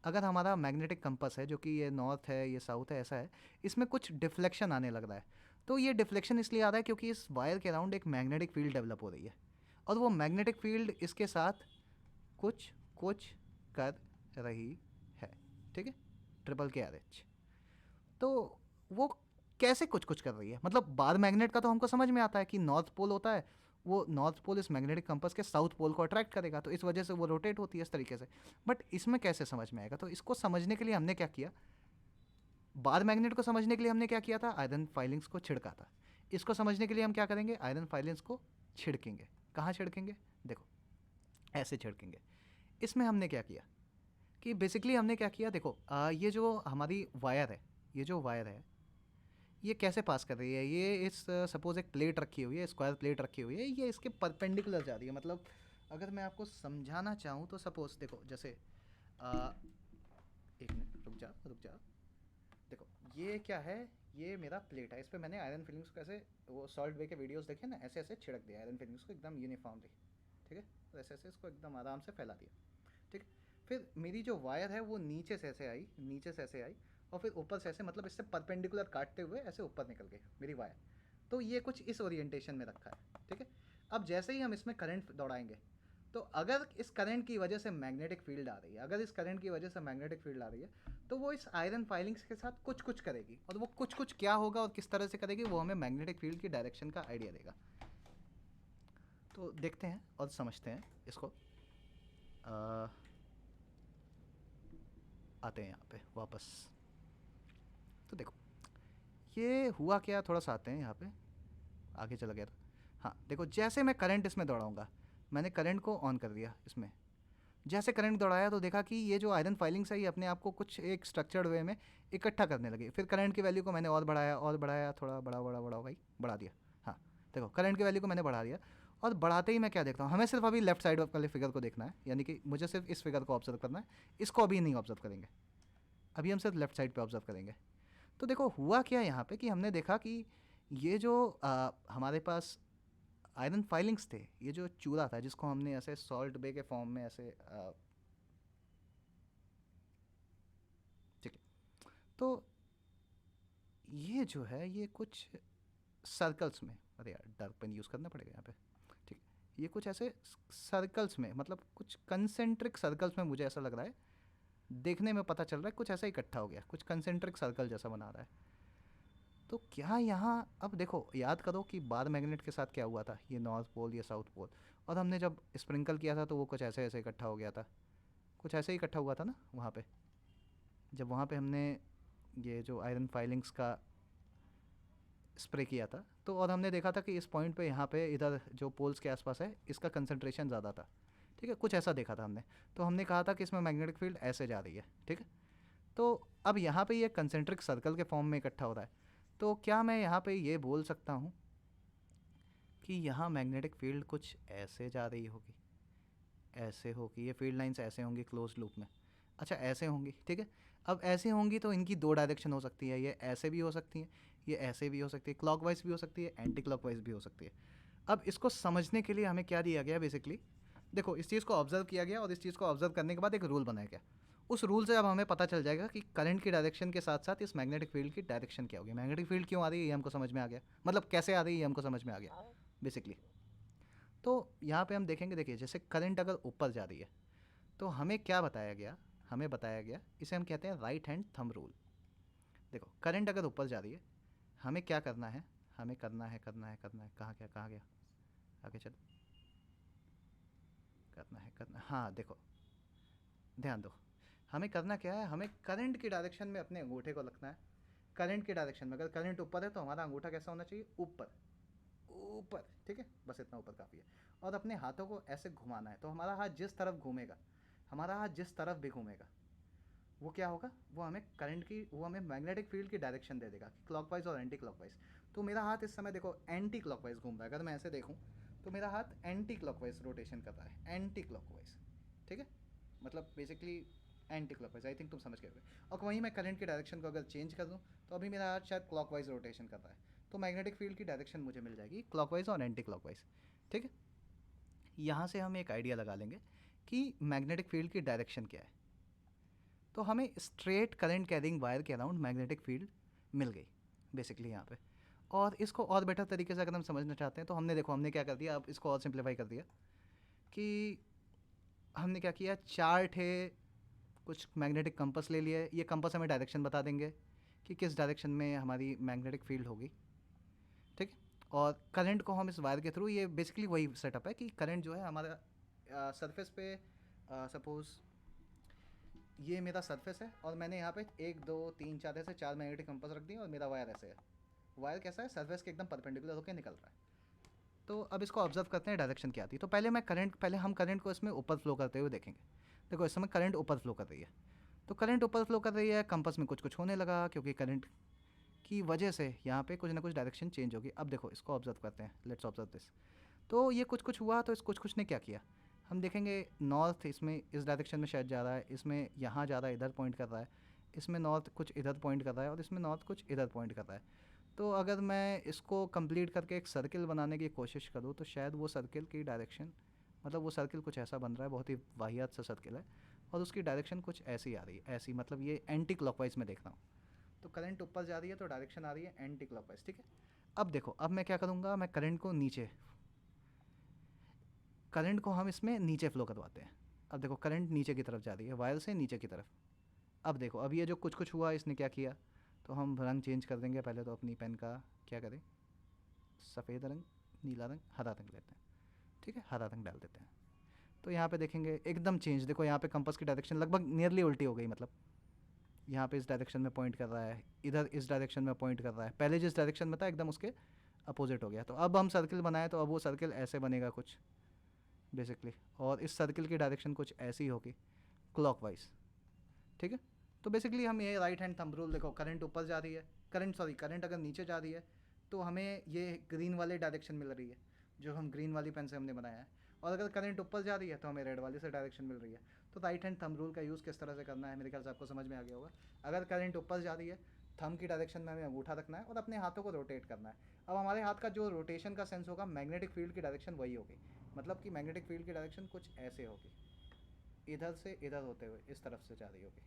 अगर हमारा मैग्नेटिक कंपास है जो कि ये नॉर्थ है ये साउथ है ऐसा है, इसमें कुछ डिफ्लेक्शन आने लग रहा है। तो ये डिफ्लेक्शन इसलिए आ रहा है क्योंकि इस वायर के अराउंड एक मैग्नेटिक फील्ड डेवलप हो रही है, और वो मैग्नेटिक फील्ड इसके साथ कुछ कुछ कर रही है, ठीक है, ट्रिपल के आर एच। तो वो कैसे कुछ कुछ कर रही है, मतलब बार मैग्नेट का तो हमको समझ में आता है कि नॉर्थ पोल होता है, वो नॉर्थ पोल इस मैग्नेटिक कंपास के साउथ पोल को अट्रैक्ट करेगा, तो इस वजह से वो रोटेट होती है इस तरीके से। बट इसमें कैसे समझ में आएगा, तो इसको समझने के लिए हमने क्या किया, बार मैग्नेट को समझने के लिए हमने क्या किया था, आयरन फाइलिंग्स को छिड़का था। इसको समझने के लिए हम क्या करेंगे, आयरन फाइलिंग्स को छिड़केंगे। कहाँ छिड़केंगे, देखो ऐसे छिड़केंगे। इसमें हमने क्या किया कि बेसिकली हमने क्या किया, देखो ये जो हमारी वायर है, ये जो वायर है ये कैसे पास कर रही है, ये इस सपोज एक प्लेट रखी हुई है, स्क्वायर प्लेट रखी हुई है, ये इसके परपेंडिकुलर जा रही है। मतलब अगर मैं आपको समझाना चाहूँ तो सपोज देखो जैसे आ, एक मिनट रुक जा रुक जा, देखो ये क्या है, ये मेरा प्लेट है, इस पर मैंने आयरन फिलिंग्स को ऐसे, वो सॉल्ट वे के वीडियोस देखे ना, ऐसे ऐसे छिड़क दिया आयरन फिलिंग्स को एकदम यूनिफॉर्मली, ठीक है, तो ऐसे ऐसे इसको एकदम आराम से फैला दिया, ठीक। फिर मेरी जो वायर है वो नीचे से ऐसे आई, नीचे से ऐसे आई, और फिर ऊपर से ऐसे, मतलब इससे परपेंडिकुलर काटते हुए ऐसे ऊपर निकल गई मेरी वायर। तो ये कुछ इस ओरिएंटेशन में रखा है, ठीक है। अब जैसे ही हम इसमें करंट दौड़ाएंगे, तो अगर इस करंट की वजह से मैग्नेटिक फील्ड आ रही है, अगर इस करंट की वजह से मैग्नेटिक फील्ड आ रही है, तो वो इस आयरन फाइलिंग्स के साथ कुछ कुछ करेगी, और वो कुछ कुछ क्या होगा और किस तरह से करेगी, वो हमें मैग्नेटिक फील्ड की डायरेक्शन का आइडिया देगा। तो देखते हैं और समझते हैं इसको। आते हैं यहाँ पे वापस। तो देखो ये हुआ क्या, थोड़ा सा आते हैं यहाँ पे, आगे चला गया था। हाँ देखो, जैसे मैं करंट इसमें दौड़ाऊँगा, मैंने करंट को ऑन कर दिया इसमें, जैसे करंट दौड़ाया तो देखा कि ये जो आयरन फाइलिंग्स है ये अपने आप को कुछ एक स्ट्रक्चर्ड वे में इकट्ठा करने लगी। फिर करंट की वैल्यू को मैंने और बढ़ाया, थोड़ा बड़ा भाई बढ़ा दिया। हाँ देखो, करंट की वैल्यू को मैंने बढ़ा दिया, और बढ़ाते ही मैं क्या देखता हूँ, हमें सिर्फ अभी लेफ्ट साइड वाले फिगर को देखना है, यानी कि मुझे सिर्फ इस फिगर को ऑब्जर्व करना है, इसको अभी नहीं ऑब्जर्व करेंगे, अभी हम सिर्फ लेफ्ट साइड पर ऑब्जर्व करेंगे। तो देखो हुआ क्या यहाँ पे कि हमने देखा कि ये जो हमारे पास आयरन फाइलिंग्स थे, ये जो चूरा था जिसको हमने ऐसे सॉल्ट बे के फॉर्म में ऐसे ठीक है, तो ये जो है ये कुछ सर्कल्स में, अरे यार डार्क पेन यूज़ करना पड़ेगा यहाँ पे, ठीक है, ये कुछ ऐसे सर्कल्स में, मतलब कुछ कंसेंट्रिक सर्कल्स में, मुझे ऐसा लग रहा है, देखने में पता चल रहा है कुछ ऐसा इकट्ठा हो गया, कुछ कंसेंट्रिक सर्कल जैसा बना रहा है। तो क्या यहाँ, अब देखो याद करो कि बार मैग्नेट के साथ क्या हुआ था, ये नॉर्थ पोल, ये साउथ पोल, और हमने जब स्प्रिंकल किया था तो वो कुछ ऐसे ऐसे इकट्ठा हो गया था, कुछ ऐसे ही इकट्ठा हुआ था ना वहाँ पे, जब वहाँ पे हमने ये जो आयरन फाइलिंग्स का स्प्रे किया था। तो और हमने देखा था कि इस पॉइंट पे, यहाँ पे इधर जो पोल्स के आसपास है, इसका कंसंट्रेशन ज़्यादा था, ठीक है, कुछ ऐसा देखा था हमने। तो हमने कहा था कि इसमें मैग्नेटिक फील्ड ऐसे जा रही है, ठीक है। तो अब यहाँ पे ये कंसेंट्रिक सर्कल के फॉर्म में इकट्ठा हो रहा है, तो क्या मैं यहाँ पे ये बोल सकता हूँ कि यहाँ मैग्नेटिक फील्ड कुछ ऐसे जा रही होगी, ऐसे होगी, ये फील्ड लाइंस ऐसे होंगी क्लोज लूप में, अच्छा ऐसे होंगी, ठीक है। अब ऐसे होंगी तो इनकी दो डायरेक्शन हो सकती है, ये ऐसे भी हो सकती है, ये ऐसे भी हो सकती है, क्लॉकवाइज भी हो सकती है, एंटी क्लॉकवाइज भी हो सकती है। अब इसको समझने के लिए हमें क्या दिया गया बेसिकली, देखो इस चीज़ को ऑब्जर्व किया गया, और इस चीज़ को ऑब्जर्व करने के बाद एक रूल बनाया गया। उस रूल से अब हमें पता चल जाएगा कि करंट की डायरेक्शन के साथ साथ इस मैग्नेटिक फील्ड की डायरेक्शन क्या होगी, मैग्नेटिक फील्ड क्यों आ रही है ये हमको समझ में आ गया, मतलब कैसे आ रही है ये हमको समझ में आ गया बेसिकली। तो यहाँ पे हम देखेंगे, देखिए जैसे करंट अगर ऊपर जा रही है, तो हमें क्या बताया गया, हमें बताया गया, इसे हम कहते हैं राइट हैंड थंब रूल। देखो करंट अगर ऊपर जा रही है, हमें क्या करना है, हमें करना है, कहाँ गया, आगे चलो, करना है, हाँ देखो ध्यान दो, हमें करना क्या है, हमें करंट की डायरेक्शन में अपने अंगूठे को रखना है। करंट की डायरेक्शन में अगर करंट ऊपर है तो हमारा अंगूठा कैसा होना चाहिए, ऊपर, ऊपर, ठीक है, बस इतना ऊपर काफ़ी है। और अपने हाथों को ऐसे घुमाना है, तो हमारा हाथ जिस तरफ घूमेगा, हमारा हाथ जिस तरफ भी घूमेगा, वो क्या होगा, वो हमें करंट की, वो हमें मैग्नेटिक फील्ड की डायरेक्शन दे देगा, क्लॉकवाइज और एंटी क्लॉकवाइज। तो मेरा हाथ इस समय देखो एंटी क्लॉकवाइज घूम रहा है, अगर मैं ऐसे देखूँ तो मेरा हाथ एंटी क्लॉकवाइज रोटेशन कर रहा है, एंटी क्लॉकवाइज, ठीक है, मतलब basically anti clockwise, I think तुम समझ गए। और वहीं मैं करंट की डायरेक्शन को अगर चेंज कर दूँ तो अभी मेरा हाथ शायद क्लॉकवाइज रोटेशन कर रहा है, तो मैग्नेटिक फील्ड की डायरेक्शन मुझे मिल जाएगी क्लॉकवाइज और एंटी क्लॉकवाइज, ठीक है। यहाँ से हम एक आइडिया लगा लेंगे कि मैग्नेटिक फील्ड की डायरेक्शन क्या है। तो हमें स्ट्रेट करंट कैरिंग वायर के अराउंड मैग्नेटिक फील्ड मिल गई बेसिकली यहाँ पे। और इसको और बेटर तरीके से अगर हम समझना चाहते हैं तो हमने देखो, हमने क्या कर दिया, अब इसको और सिंप्लीफाई कर दिया कि हमने क्या किया, चार्ट है, कुछ मैग्नेटिक कंपास ले लिया, ये कंपास हमें डायरेक्शन बता देंगे कि किस डायरेक्शन में हमारी मैग्नेटिक फील्ड होगी, ठीक है। और करंट को हम इस वायर के थ्रू, ये बेसिकली वही सेटअप है कि करंट जो है हमारा सरफेस पे, सपोज़ ये मेरा सरफेस है, और मैंने यहाँ पे 1 2 3 4 ऐसे 4 मैग्नेटिक कंपास रख दिए, और मेरा वायर ऐसे है, वायर कैसा है, सरफेस के एकदम परपेंडिकुलर होकर निकल रहा है। तो अब इसको ऑब्जर्व करते हैं डायरेक्शन क्या आती है। तो पहले हम करंट को इसमें ऊपर फ्लो करते हुए देखेंगे। देखो इस समय करंट ऊपर फ्लो कर रही है, तो करंट ऊपर फ्लो कर रही है, कंपास में कुछ कुछ होने लगा, क्योंकि करंट की वजह से यहाँ पे कुछ ना कुछ डायरेक्शन चेंज होगी। अब देखो इसको ऑब्जर्व करते हैं, लेट्स ऑब्जर्व दिस। तो ये कुछ कुछ हुआ, तो इस कुछ कुछ ने क्या किया, हम देखेंगे नॉर्थ इसमें इस डायरेक्शन में शायद जा रहा है, इसमें यहाँ जा रहा है, इधर पॉइंट कर रहा है, इसमें नॉर्थ कुछ इधर पॉइंट कर रहा है, और इसमें नॉर्थ कुछ इधर पॉइंट कर रहा है। तो अगर मैं इसको कंप्लीट करके एक सर्किल बनाने की कोशिश करूँ तो शायद वो सर्किल की डायरेक्शन, मतलब वो सर्किल कुछ ऐसा बन रहा है, बहुत ही वाहियात सा सर्किल है, और उसकी डायरेक्शन कुछ ऐसी आ रही है, ऐसी, मतलब ये एंटी क्लॉकवाइज में देख रहा हूँ। तो करंट ऊपर जा रही है तो डायरेक्शन आ रही है एंटी क्लॉकवाइज, ठीक है। अब देखो, अब मैं क्या करूँगा, मैं करंट को नीचे, करंट को हम इसमें नीचे फ्लो करवाते हैं। अब देखो करंट नीचे की तरफ जा रही है, वायर से नीचे की तरफ। अब देखो, अब ये जो कुछ कुछ हुआ इसने क्या किया, तो हम रंग चेंज कर देंगे। पहले तो अपनी पेन का क्या करें, सफ़ेद रंग, नीला रंग, हरा रंग लेते हैं। ठीक है, हरा रंग डाल देते हैं। तो यहाँ पे देखेंगे एकदम चेंज, देखो यहाँ पे कंपास की डायरेक्शन लगभग नियरली उल्टी हो गई। मतलब यहाँ पे इस डायरेक्शन में पॉइंट कर रहा है, इधर इस डायरेक्शन में पॉइंट कर रहा है। पहले जिस डायरेक्शन में था एकदम उसके अपोजिट हो गया। तो अब हम सर्किल बनाए तो अब वो सर्किल ऐसे बनेगा कुछ बेसिकली, और इस सर्किल की डायरेक्शन कुछ ऐसी होगी क्लॉकवाइज। ठीक है, तो बेसिकली हम ये राइट हैंड थंब रूल, देखो करंट ऊपर जा रही है, करंट अगर नीचे जा रही है तो हमें ये ग्रीन वाले डायरेक्शन मिल रही है जो हम ग्रीन वाली पेन से हमने बनाया है, और अगर करंट ऊपर जा रही है तो हमें रेड वाले से डायरेक्शन मिल रही है। तो राइट हैंड थंब रूल का यूज़ किस तरह से करना है मेरे ख्याल से आपको समझ में आ गया होगा। अगर करंट ऊपर जा रही है, थंब की डायरेक्शन में हमें अंगूठा रखना है और अपने हाथों को रोटेट करना है। अब हमारे हाथ का जो रोटेशन का सेंस होगा, मैग्नेटिक फील्ड की डायरेक्शन वही होगी। मतलब कि मैग्नेटिक फील्ड की डायरेक्शन कुछ ऐसे होगी, इधर से इधर होते हुए इस तरफ से जा रही होगी।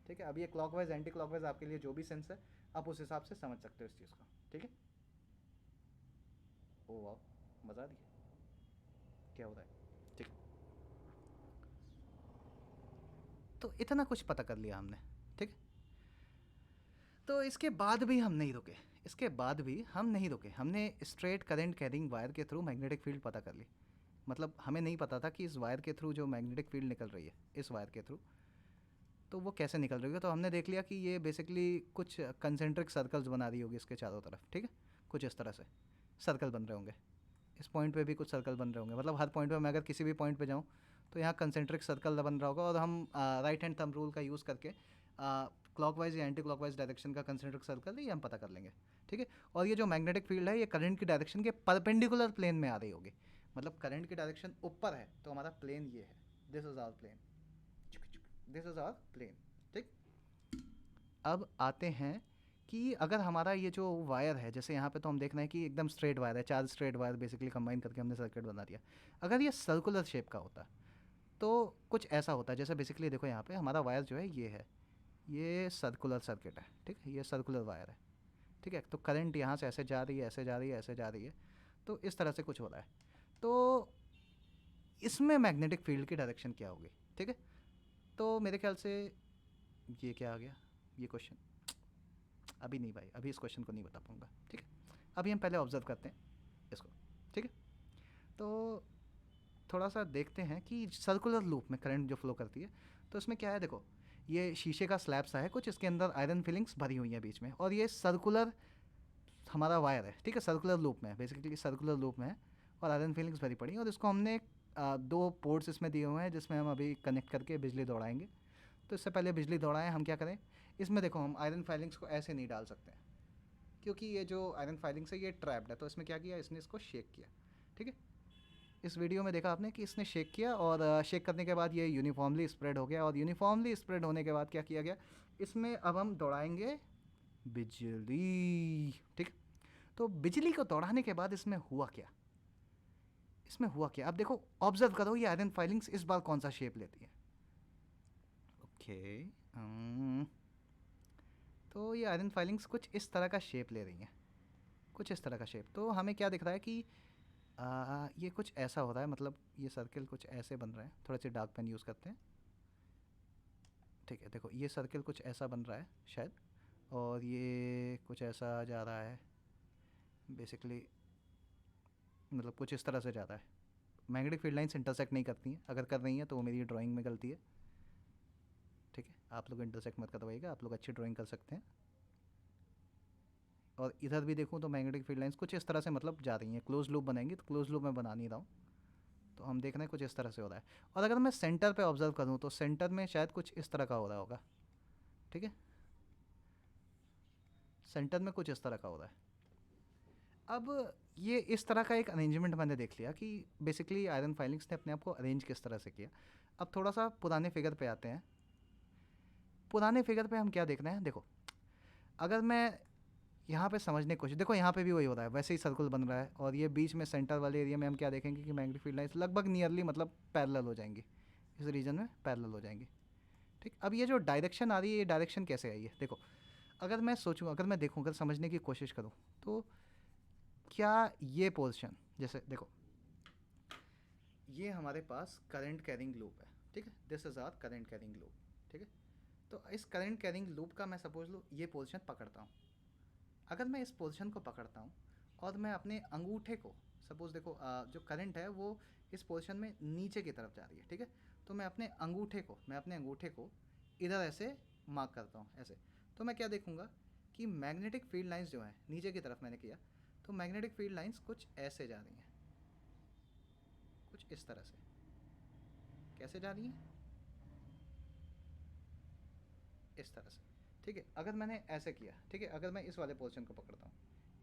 ठीक है, अब ये क्लॉकवाइज एंटी क्लॉकवाइज आपके लिए जो भी सेंस है आप उस हिसाब से समझ सकते हो इस चीज़ को। ठीक है, ओ वाह, मज़ा आ रही है, क्या हो रहा है। ठीक, तो इतना कुछ पता कर लिया हमने। ठीक, तो इसके बाद भी हम नहीं रुके, इसके बाद भी हम नहीं रुके, हमने स्ट्रेट करंट कैरिंग वायर के थ्रू मैग्नेटिक फील्ड पता कर ली। मतलब हमें नहीं पता था कि इस वायर के थ्रू जो मैग्नेटिक फील्ड निकल रही है इस वायर के थ्रू, तो वो कैसे निकल रही है। तो हमने देख लिया कि ये बेसिकली कुछ कंसेंट्रिक सर्कल्स बना रही होगी इसके चारों तरफ। ठीक है, कुछ इस तरह से सर्कल बन रहे होंगे, इस पॉइंट पे भी कुछ सर्कल बन रहे होंगे। मतलब हर पॉइंट पे मैं अगर किसी भी पॉइंट पे जाऊँ तो यहाँ कंसेंट्रिक सर्कल बन रहा होगा, और हम राइट हैंड थंब रूल का यूज़ करके क्लॉकवाइज या एंटी क्लॉकवाइज डायरेक्शन का कंसेंट्रिक सर्कल है ये हम पता कर लेंगे। ठीक है, और ये जो मैग्नेटिक फील्ड है ये करंट की डायरेक्शन के परपेंडिकुलर प्लेन में आ रही होगी। मतलब करंट की डायरेक्शन ऊपर है तो हमारा प्लेन ये है, this is our plane, this is our plane. ठीक, अब आते हैं कि अगर हमारा ये जो वायर है, जैसे यहाँ पे तो हम देख रहे हैं कि एकदम स्ट्रेट वायर है, चार स्ट्रेट वायर बेसिकली कंबाइन करके हमने सर्किट बना दिया। अगर ये सर्कुलर शेप का होता तो कुछ ऐसा होता है, जैसे बेसिकली देखो यहाँ पे हमारा वायर जो है ये है, ये सर्कुलर सर्किट है। ठीक है, ये सर्कुलर वायर है। ठीक है, तो करंट यहाँ से ऐसे जा रही है, ऐसे जा रही है, ऐसे जा रही है, तो इस तरह से कुछ हो रहा है। तो इसमें मैग्नेटिक फील्ड की डायरेक्शन क्या होगी। ठीक है, तो मेरे ख्याल से ये क्या आ गया, ये क्वेश्चन अभी नहीं भाई, अभी इस क्वेश्चन को नहीं बता पाऊँगा। ठीक है, अभी हम पहले ऑब्जर्व करते हैं इसको। ठीक है, तो थोड़ा सा देखते हैं कि सर्कुलर लूप में करंट जो फ्लो करती है, तो इसमें क्या है। देखो ये शीशे का स्लैब सा है कुछ, इसके अंदर आयरन फिलिंग्स भरी हुई हैं बीच में, और ये सर्कुलर हमारा वायर है। ठीक है, सर्कुलर लूप में है, बेसिकली सर्कुलर लूप में है, और आयरन फिलिंग्स भरी पड़ी हैं, और इसको हमने दो पोर्ट्स इसमें दिए हुए हैं जिसमें हम अभी कनेक्ट करके बिजली दौड़ाएंगे। तो इससे पहले बिजली दौड़ाएं हम क्या करें, इसमें देखो हम आयरन फाइलिंग्स को ऐसे नहीं डाल सकते क्योंकि ये जो आयरन फाइलिंग्स है ये ट्रैप्ड है। तो इसमें क्या किया, इसने इसको शेक किया। ठीक है, इस वीडियो में देखा आपने कि इसने शेक किया, और शेक करने के बाद ये यूनिफॉर्मली स्प्रेड हो गया, और यूनिफॉर्मली स्प्रेड होने के बाद क्या किया गया, इसमें अब हम दौड़ाएंगे बिजली। ठीक, तो बिजली को दौड़ाने के बाद इसमें हुआ क्या, इसमें हुआ क्या, अब देखो ऑब्जर्व करो ये आयरन फाइलिंग्स इस बार कौन सा शेप लेती है। ओके, तो ये आयरन फाइलिंग्स कुछ इस तरह का शेप ले रही हैं, कुछ इस तरह का शेप। तो हमें क्या दिख रहा है कि ये कुछ ऐसा हो रहा है, मतलब ये सर्किल कुछ ऐसे बन रहे हैं। थोड़ा सा डार्क पेन यूज़ करते हैं। ठीक है, देखो ये सर्किल कुछ ऐसा बन रहा है शायद, और ये कुछ ऐसा जा रहा है बेसिकली, मतलब कुछ इस तरह से जा रहा है। मैग्नेटिक फील्ड लाइन्स इंटरसेक्ट नहीं करती हैं, अगर कर रही हैं तो वो मेरी ड्राइंग में गलती है। ठीक है, आप लोग इंटरसेक्ट मत करवाइएगा, आप लोग अच्छी ड्राइंग कर सकते हैं। और इधर भी देखूँ तो मैग्नेटिक फील्ड लाइन्स कुछ इस तरह से मतलब जा रही हैं, क्लोज लूप बनाएंगी, तो क्लोज लूप मैं बना नहीं रहा हूँ। तो हम देख रहे हैं कुछ इस तरह से हो रहा है। और अगर मैं सेंटर पे ऑब्जर्व करूँ तो सेंटर में शायद कुछ इस तरह का हो रहा होगा। ठीक है, सेंटर में कुछ इस तरह का हो रहा है। अब ये इस तरह का एक अरेंजमेंट मैंने देख लिया कि बेसिकली आयरन फाइलिंग्स ने अपने आप को अरेंज किस तरह से किया। अब थोड़ा सा पुराने फिगर पे आते हैं। पुराने फिगर पे हम क्या देख रहे हैं, देखो अगर मैं यहाँ पे समझने की कोशिश, देखो यहाँ पे भी वही हो रहा है, वैसे ही सर्कुल बन रहा है, और ये बीच में सेंटर वाले एरिया में हम क्या देखेंगे कि मैग्नेटिक फील्ड लाइन्स लगभग नियरली मतलब पैरेलल हो जाएंगी, इस रीजन में पैरेलल हो जाएंगी। ठीक, अब ये जो डायरेक्शन आ रही है ये डायरेक्शन कैसे आई है। देखो अगर मैं सोचूं, अगर मैं देखूं, अगर समझने की कोशिश करूं, तो क्या ये पोजीशन, जैसे देखो ये हमारे पास करंट कैरिंग लूप है, ठीक है, this is our current carrying loop, ठीक है। तो इस करंट कैरिंग लूप का मैं सपोज लो ये पोजीशन पकड़ता हूँ। अगर मैं इस पोजीशन को पकड़ता हूँ और मैं अपने अंगूठे को, सपोज देखो जो करंट है वो इस पोजीशन में नीचे की तरफ जा रही है, ठीक है। तो मैं अपने अंगूठे को इधर ऐसे मार्क करता हूँ ऐसे। तो मैं क्या देखूँगा कि मैग्नेटिक फील्ड लाइंस जो हैं नीचे की तरफ मैंने किया, तो मैग्नेटिक फील्ड लाइंस कुछ ऐसे जा रही हैं, कुछ इस तरह से। कैसे जा रही हैं? इस तरह से, ठीक है। अगर मैंने ऐसे किया, ठीक है, अगर मैं इस वाले पोजीशन को पकड़ता हूँ,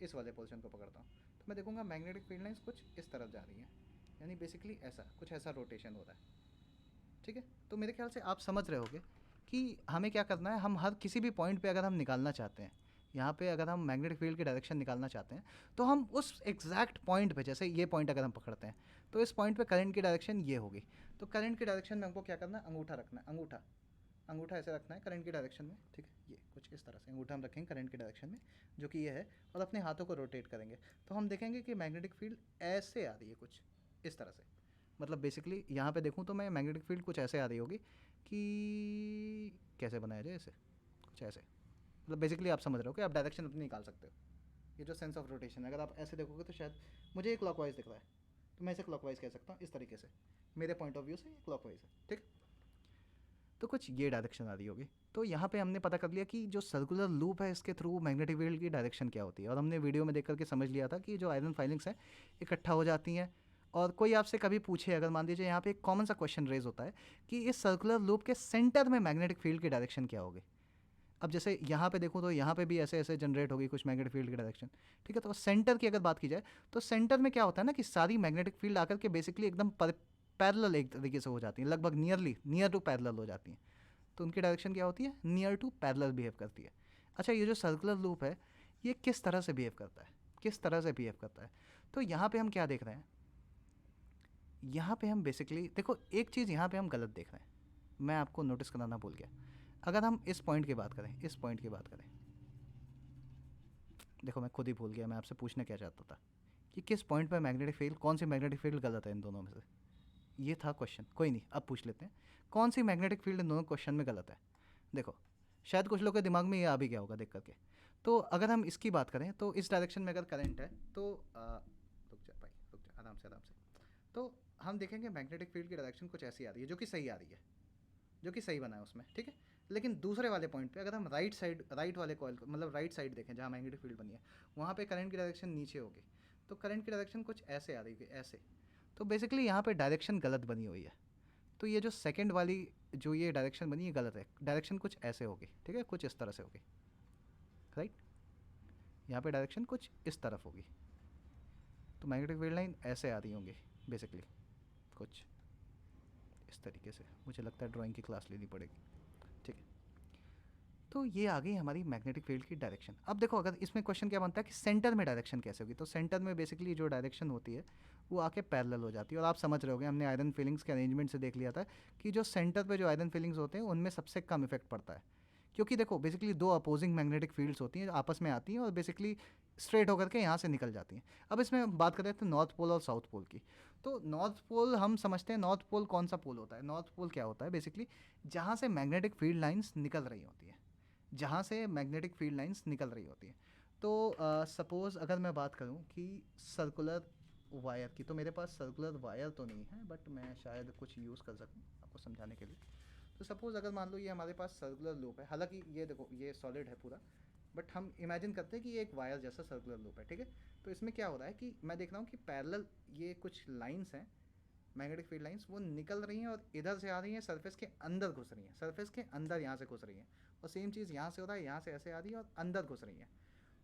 इस वाले पोजीशन को पकड़ता हूँ, तो मैं देखूँगा मैग्नेटिक फील्ड लाइंस कुछ इस तरफ जा रही हैं, यानी बेसिकली ऐसा कुछ ऐसा रोटेशन हो रहा है, ठीक है। तो मेरे ख्याल से आप समझ रहे होगे कि हमें क्या करना है। हम हर किसी भी पॉइंट पे अगर हम निकालना चाहते हैं, यहाँ पे अगर हम मैग्नेटिक फील्ड की डायरेक्शन निकालना चाहते हैं, तो हम उस एग्जैक्ट पॉइंट पे, जैसे ये पॉइंट अगर हम पकड़ते हैं, तो इस पॉइंट पे करंट की डायरेक्शन ये होगी। तो करंट की डायरेक्शन में हमको क्या करना है, अंगूठा रखना है, अंगूठा अंगूठा ऐसे रखना है करंट की डायरेक्शन में, ठीक है। ये कुछ इस तरह से अंगूठा हम रखेंगे करंट की डायरेक्शन में, जो कि ये है, और अपने हाथों को रोटेट करेंगे। तो हम देखेंगे कि मैग्नेटिक फील्ड ऐसे आ रही है कुछ इस तरह से। मतलब बेसिकली यहाँ पे देखूँ तो मैं मैग्नेटिक फील्ड कुछ ऐसे आ रही होगी कि कैसे बनाया जाए इसे, कुछ ऐसे। मतलब बेसिकली आप समझ रहे हो कि आप डायरेक्शन अपनी निकाल सकते हो। ये जो सेंस ऑफ रोटेशन है, अगर आप ऐसे देखोगे तो शायद मुझे ये क्लॉकवाइज दिख रहा है, तो मैं इसे क्लॉकवाइज कह सकता हूँ इस तरीके से। मेरे पॉइंट ऑफ व्यू से ये क्लॉकवाइज है, ठीक। तो कुछ ये डायरेक्शन आ रही होगी। तो यहाँ पे हमने पता कर लिया कि जो सर्कुलर लूप है इसके थ्रू मैग्नेटिक फील्ड की डायरेक्शन क्या होती है, और हमने वीडियो में देख करके समझ लिया था कि जो आयरन फाइलिंग्स हैं इकट्ठा हो जाती हैं। और कोई आपसे कभी पूछे, अगर मान लीजिए यहाँ पे एक कॉमन सा क्वेश्चन रेज होता है कि इस सर्कुलर लूप के सेंटर में मैग्नेटिक फील्ड की डायरेक्शन क्या होगी। अब जैसे यहाँ पे देखूँ तो यहाँ पे भी ऐसे ऐसे जनरेट होगी कुछ मैग्नेटिक फील्ड की डायरेक्शन, ठीक है। तो सेंटर की अगर बात की जाए, तो सेंटर में क्या होता है ना कि सारी मैग्नेटिक फील्ड आकर के बेसिकली एकदम पैरेलल एक तरीके से हो जाती हैं, लगभग नियर टू पैरेलल हो जाती हैं। तो उनकी डायरेक्शन क्या होती है, नियर टू पैरेलल बिहेव करती है। अच्छा, ये जो सर्कुलर लूप है ये किस तरह से बिहेव करता है, किस तरह से बिहेव करता है। तो यहाँ पे हम क्या देख रहे हैं, यहाँ पे हम बेसिकली देखो एक चीज़ यहाँ पे हम गलत देख रहे हैं, मैं आपको नोटिस कराना भूल गया। अगर हम इस पॉइंट की बात करें, इस पॉइंट की बात करें, देखो मैं खुद ही भूल गया मैं आपसे पूछना क्या चाहता था कि किस पॉइंट पर मैग्नेटिक फील्ड, कौन सी मैग्नेटिक फील्ड गलत है इन दोनों में से। ये था क्वेश्चन, कोई नहीं अब पूछ लेते हैं, कौन सी मैग्नेटिक फील्ड इन दोनों क्वेश्चन में गलत है। देखो शायद कुछ लोग के दिमाग में ये आ भी गया होगा देख करके। तो अगर हम इसकी बात करें तो इस डायरेक्शन में अगर करंट है तो रुक जा भाई, रुक जा, आराम से आराम से। तो हम देखेंगे मैग्नेटिक फील्ड की डायरेक्शन कुछ ऐसी आ रही है, जो कि सही आ रही है, जो कि सही बना है उसमें, ठीक है। लेकिन दूसरे वाले पॉइंट पे अगर हम राइट वाले कॉइल को, मतलब राइट साइड देखें जहाँ मैग्नेटिक फील्ड बनी है, वहाँ पे करंट की डायरेक्शन नीचे होगी। तो करंट की डायरेक्शन कुछ ऐसे आ रही है, ऐसे। तो बेसिकली यहाँ पे डायरेक्शन गलत बनी हुई है। तो ये जो सेकंड वाली जो ये डायरेक्शन बनी है गलत है, डायरेक्शन कुछ ऐसे होगी, ठीक है, कुछ इस तरह से होगी, राइट। यहाँ पे डायरेक्शन कुछ इस तरफ होगी। तो मैग्नेटिक फील्ड लाइन ऐसे आ रही होंगी बेसिकली, कुछ इस तरीके से। मुझे लगता है ड्राइंग की क्लास लेनी पड़ेगी, ठीक है। तो ये आ गई हमारी मैग्नेटिक फील्ड की डायरेक्शन। अब देखो अगर इसमें क्वेश्चन क्या बनता है कि सेंटर में डायरेक्शन कैसे होगी, तो सेंटर में बेसिकली जो डायरेक्शन होती है वो आके पैरेलल हो जाती है। और आप समझ रहे होगे हमने आयरन फिलिंग्स के अरेंजमेंट से देख लिया था कि जो सेंटर पे जो आयरन फिलिंग्स होते हैं उनमें सबसे कम इफेक्ट पड़ता है, क्योंकि देखो बेसिकली दो अपोजिंग मैग्नेटिक फील्ड्स होती हैं जो आपस में आती हैं और बेसिकली स्ट्रेट होकर के यहाँ से निकल जाती हैं। अब इसमें बात करें तो नॉर्थ पोल और साउथ पोल की। तो नॉर्थ पोल हम समझते हैं, नॉर्थ पोल कौन सा पोल होता है, नॉर्थ पोल क्या होता है बेसिकली, जहाँ से मैग्नेटिक फील्ड लाइंस निकल रही होती हैं, जहाँ से मैग्नेटिक फील्ड लाइंस निकल रही होती हैं। तो सपोज़ अगर मैं बात करूँ कि सर्कुलर वायर की, तो मेरे पास सर्कुलर वायर तो नहीं है, बट मैं शायद कुछ यूज़ कर सकूँ आपको समझाने के लिए। तो सपोज़ अगर मान लो ये हमारे पास सर्कुलर लूप है, हालांकि ये देखो ये सॉलिड है पूरा, बट हम इमेजिन करते हैं कि ये एक वायर जैसा सर्कुलर लूप है, ठीक है। तो इसमें क्या हो रहा है कि मैं देख रहा हूँ कि पैरेलल ये कुछ लाइंस हैं, मैग्नेटिक फील्ड लाइंस वो निकल रही हैं और इधर से आ रही हैं, सरफेस के अंदर घुस रही हैं, सरफेस के अंदर यहाँ से घुस रही हैं। और सेम चीज़ यहाँ से हो रहा है, यहाँ से ऐसे आ रही है और अंदर घुस रही हैं।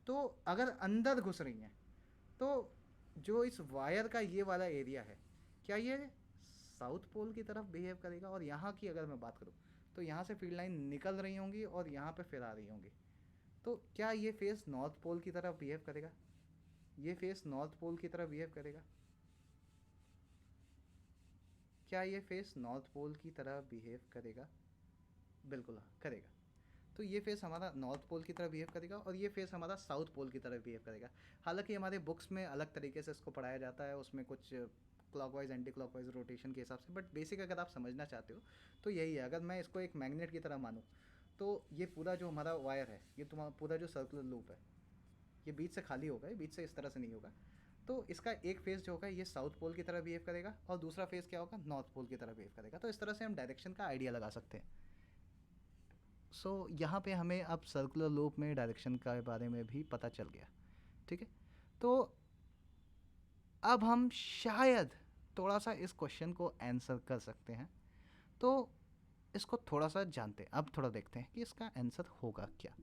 तो अगर अंदर घुस रही हैं तो जो इस वायर का ये वाला एरिया है, क्या ये साउथ पोल की तरफ बिहेव करेगा। और यहाँ की अगर मैं बात करूँ तो यहाँ से फील्ड लाइन निकल रही होंगी और यहाँ पे फिर आ रही होंगी। तो क्या ये फेस नॉर्थ पोल की तरफ बिहेव करेगा, ये फेस नॉर्थ पोल की तरफ बिहेव करेगा, क्या ये फेस नॉर्थ पोल की तरह बिहेव करेगा? बिल्कुल हाँ करेगा। तो ये फेस हमारा नॉर्थ पोल की तरह बिहेव करेगा और ये फेस हमारा साउथ पोल की तरह बिहेव करेगा। हालांकि हमारे बुक्स में अलग तरीके से इसको पढ़ाया जाता है, उसमें कुछ क्लॉकवाइज एंटी क्लॉकवाइज रोटेशन के हिसाब से, बट बेसिक अगर आप समझना चाहते हो तो यही है। अगर मैं इसको एक मैग्नेट की तरह मानूँ तो ये पूरा जो हमारा वायर है, ये तुम्हारा पूरा जो सर्कुलर लूप है, ये बीच से खाली होगा, ये बीच से इस तरह से नहीं होगा। तो इसका एक फेस जो होगा ये साउथ पोल की तरह बिहेव करेगा और दूसरा फेस क्या होगा, नॉर्थ पोल की तरह बिहेव करेगा। तो इस तरह से हम डायरेक्शन का आइडिया लगा सकते हैं। सो यहाँ पे हमें अब सर्कुलर लूप में डायरेक्शन के बारे में भी पता चल गया। ठीक है, तो अब हम शायद थोड़ा सा इस क्वेश्चन को आंसर कर सकते हैं। तो इसको थोड़ा सा जानते हैं, अब थोड़ा देखते हैं कि इसका आंसर होगा क्या।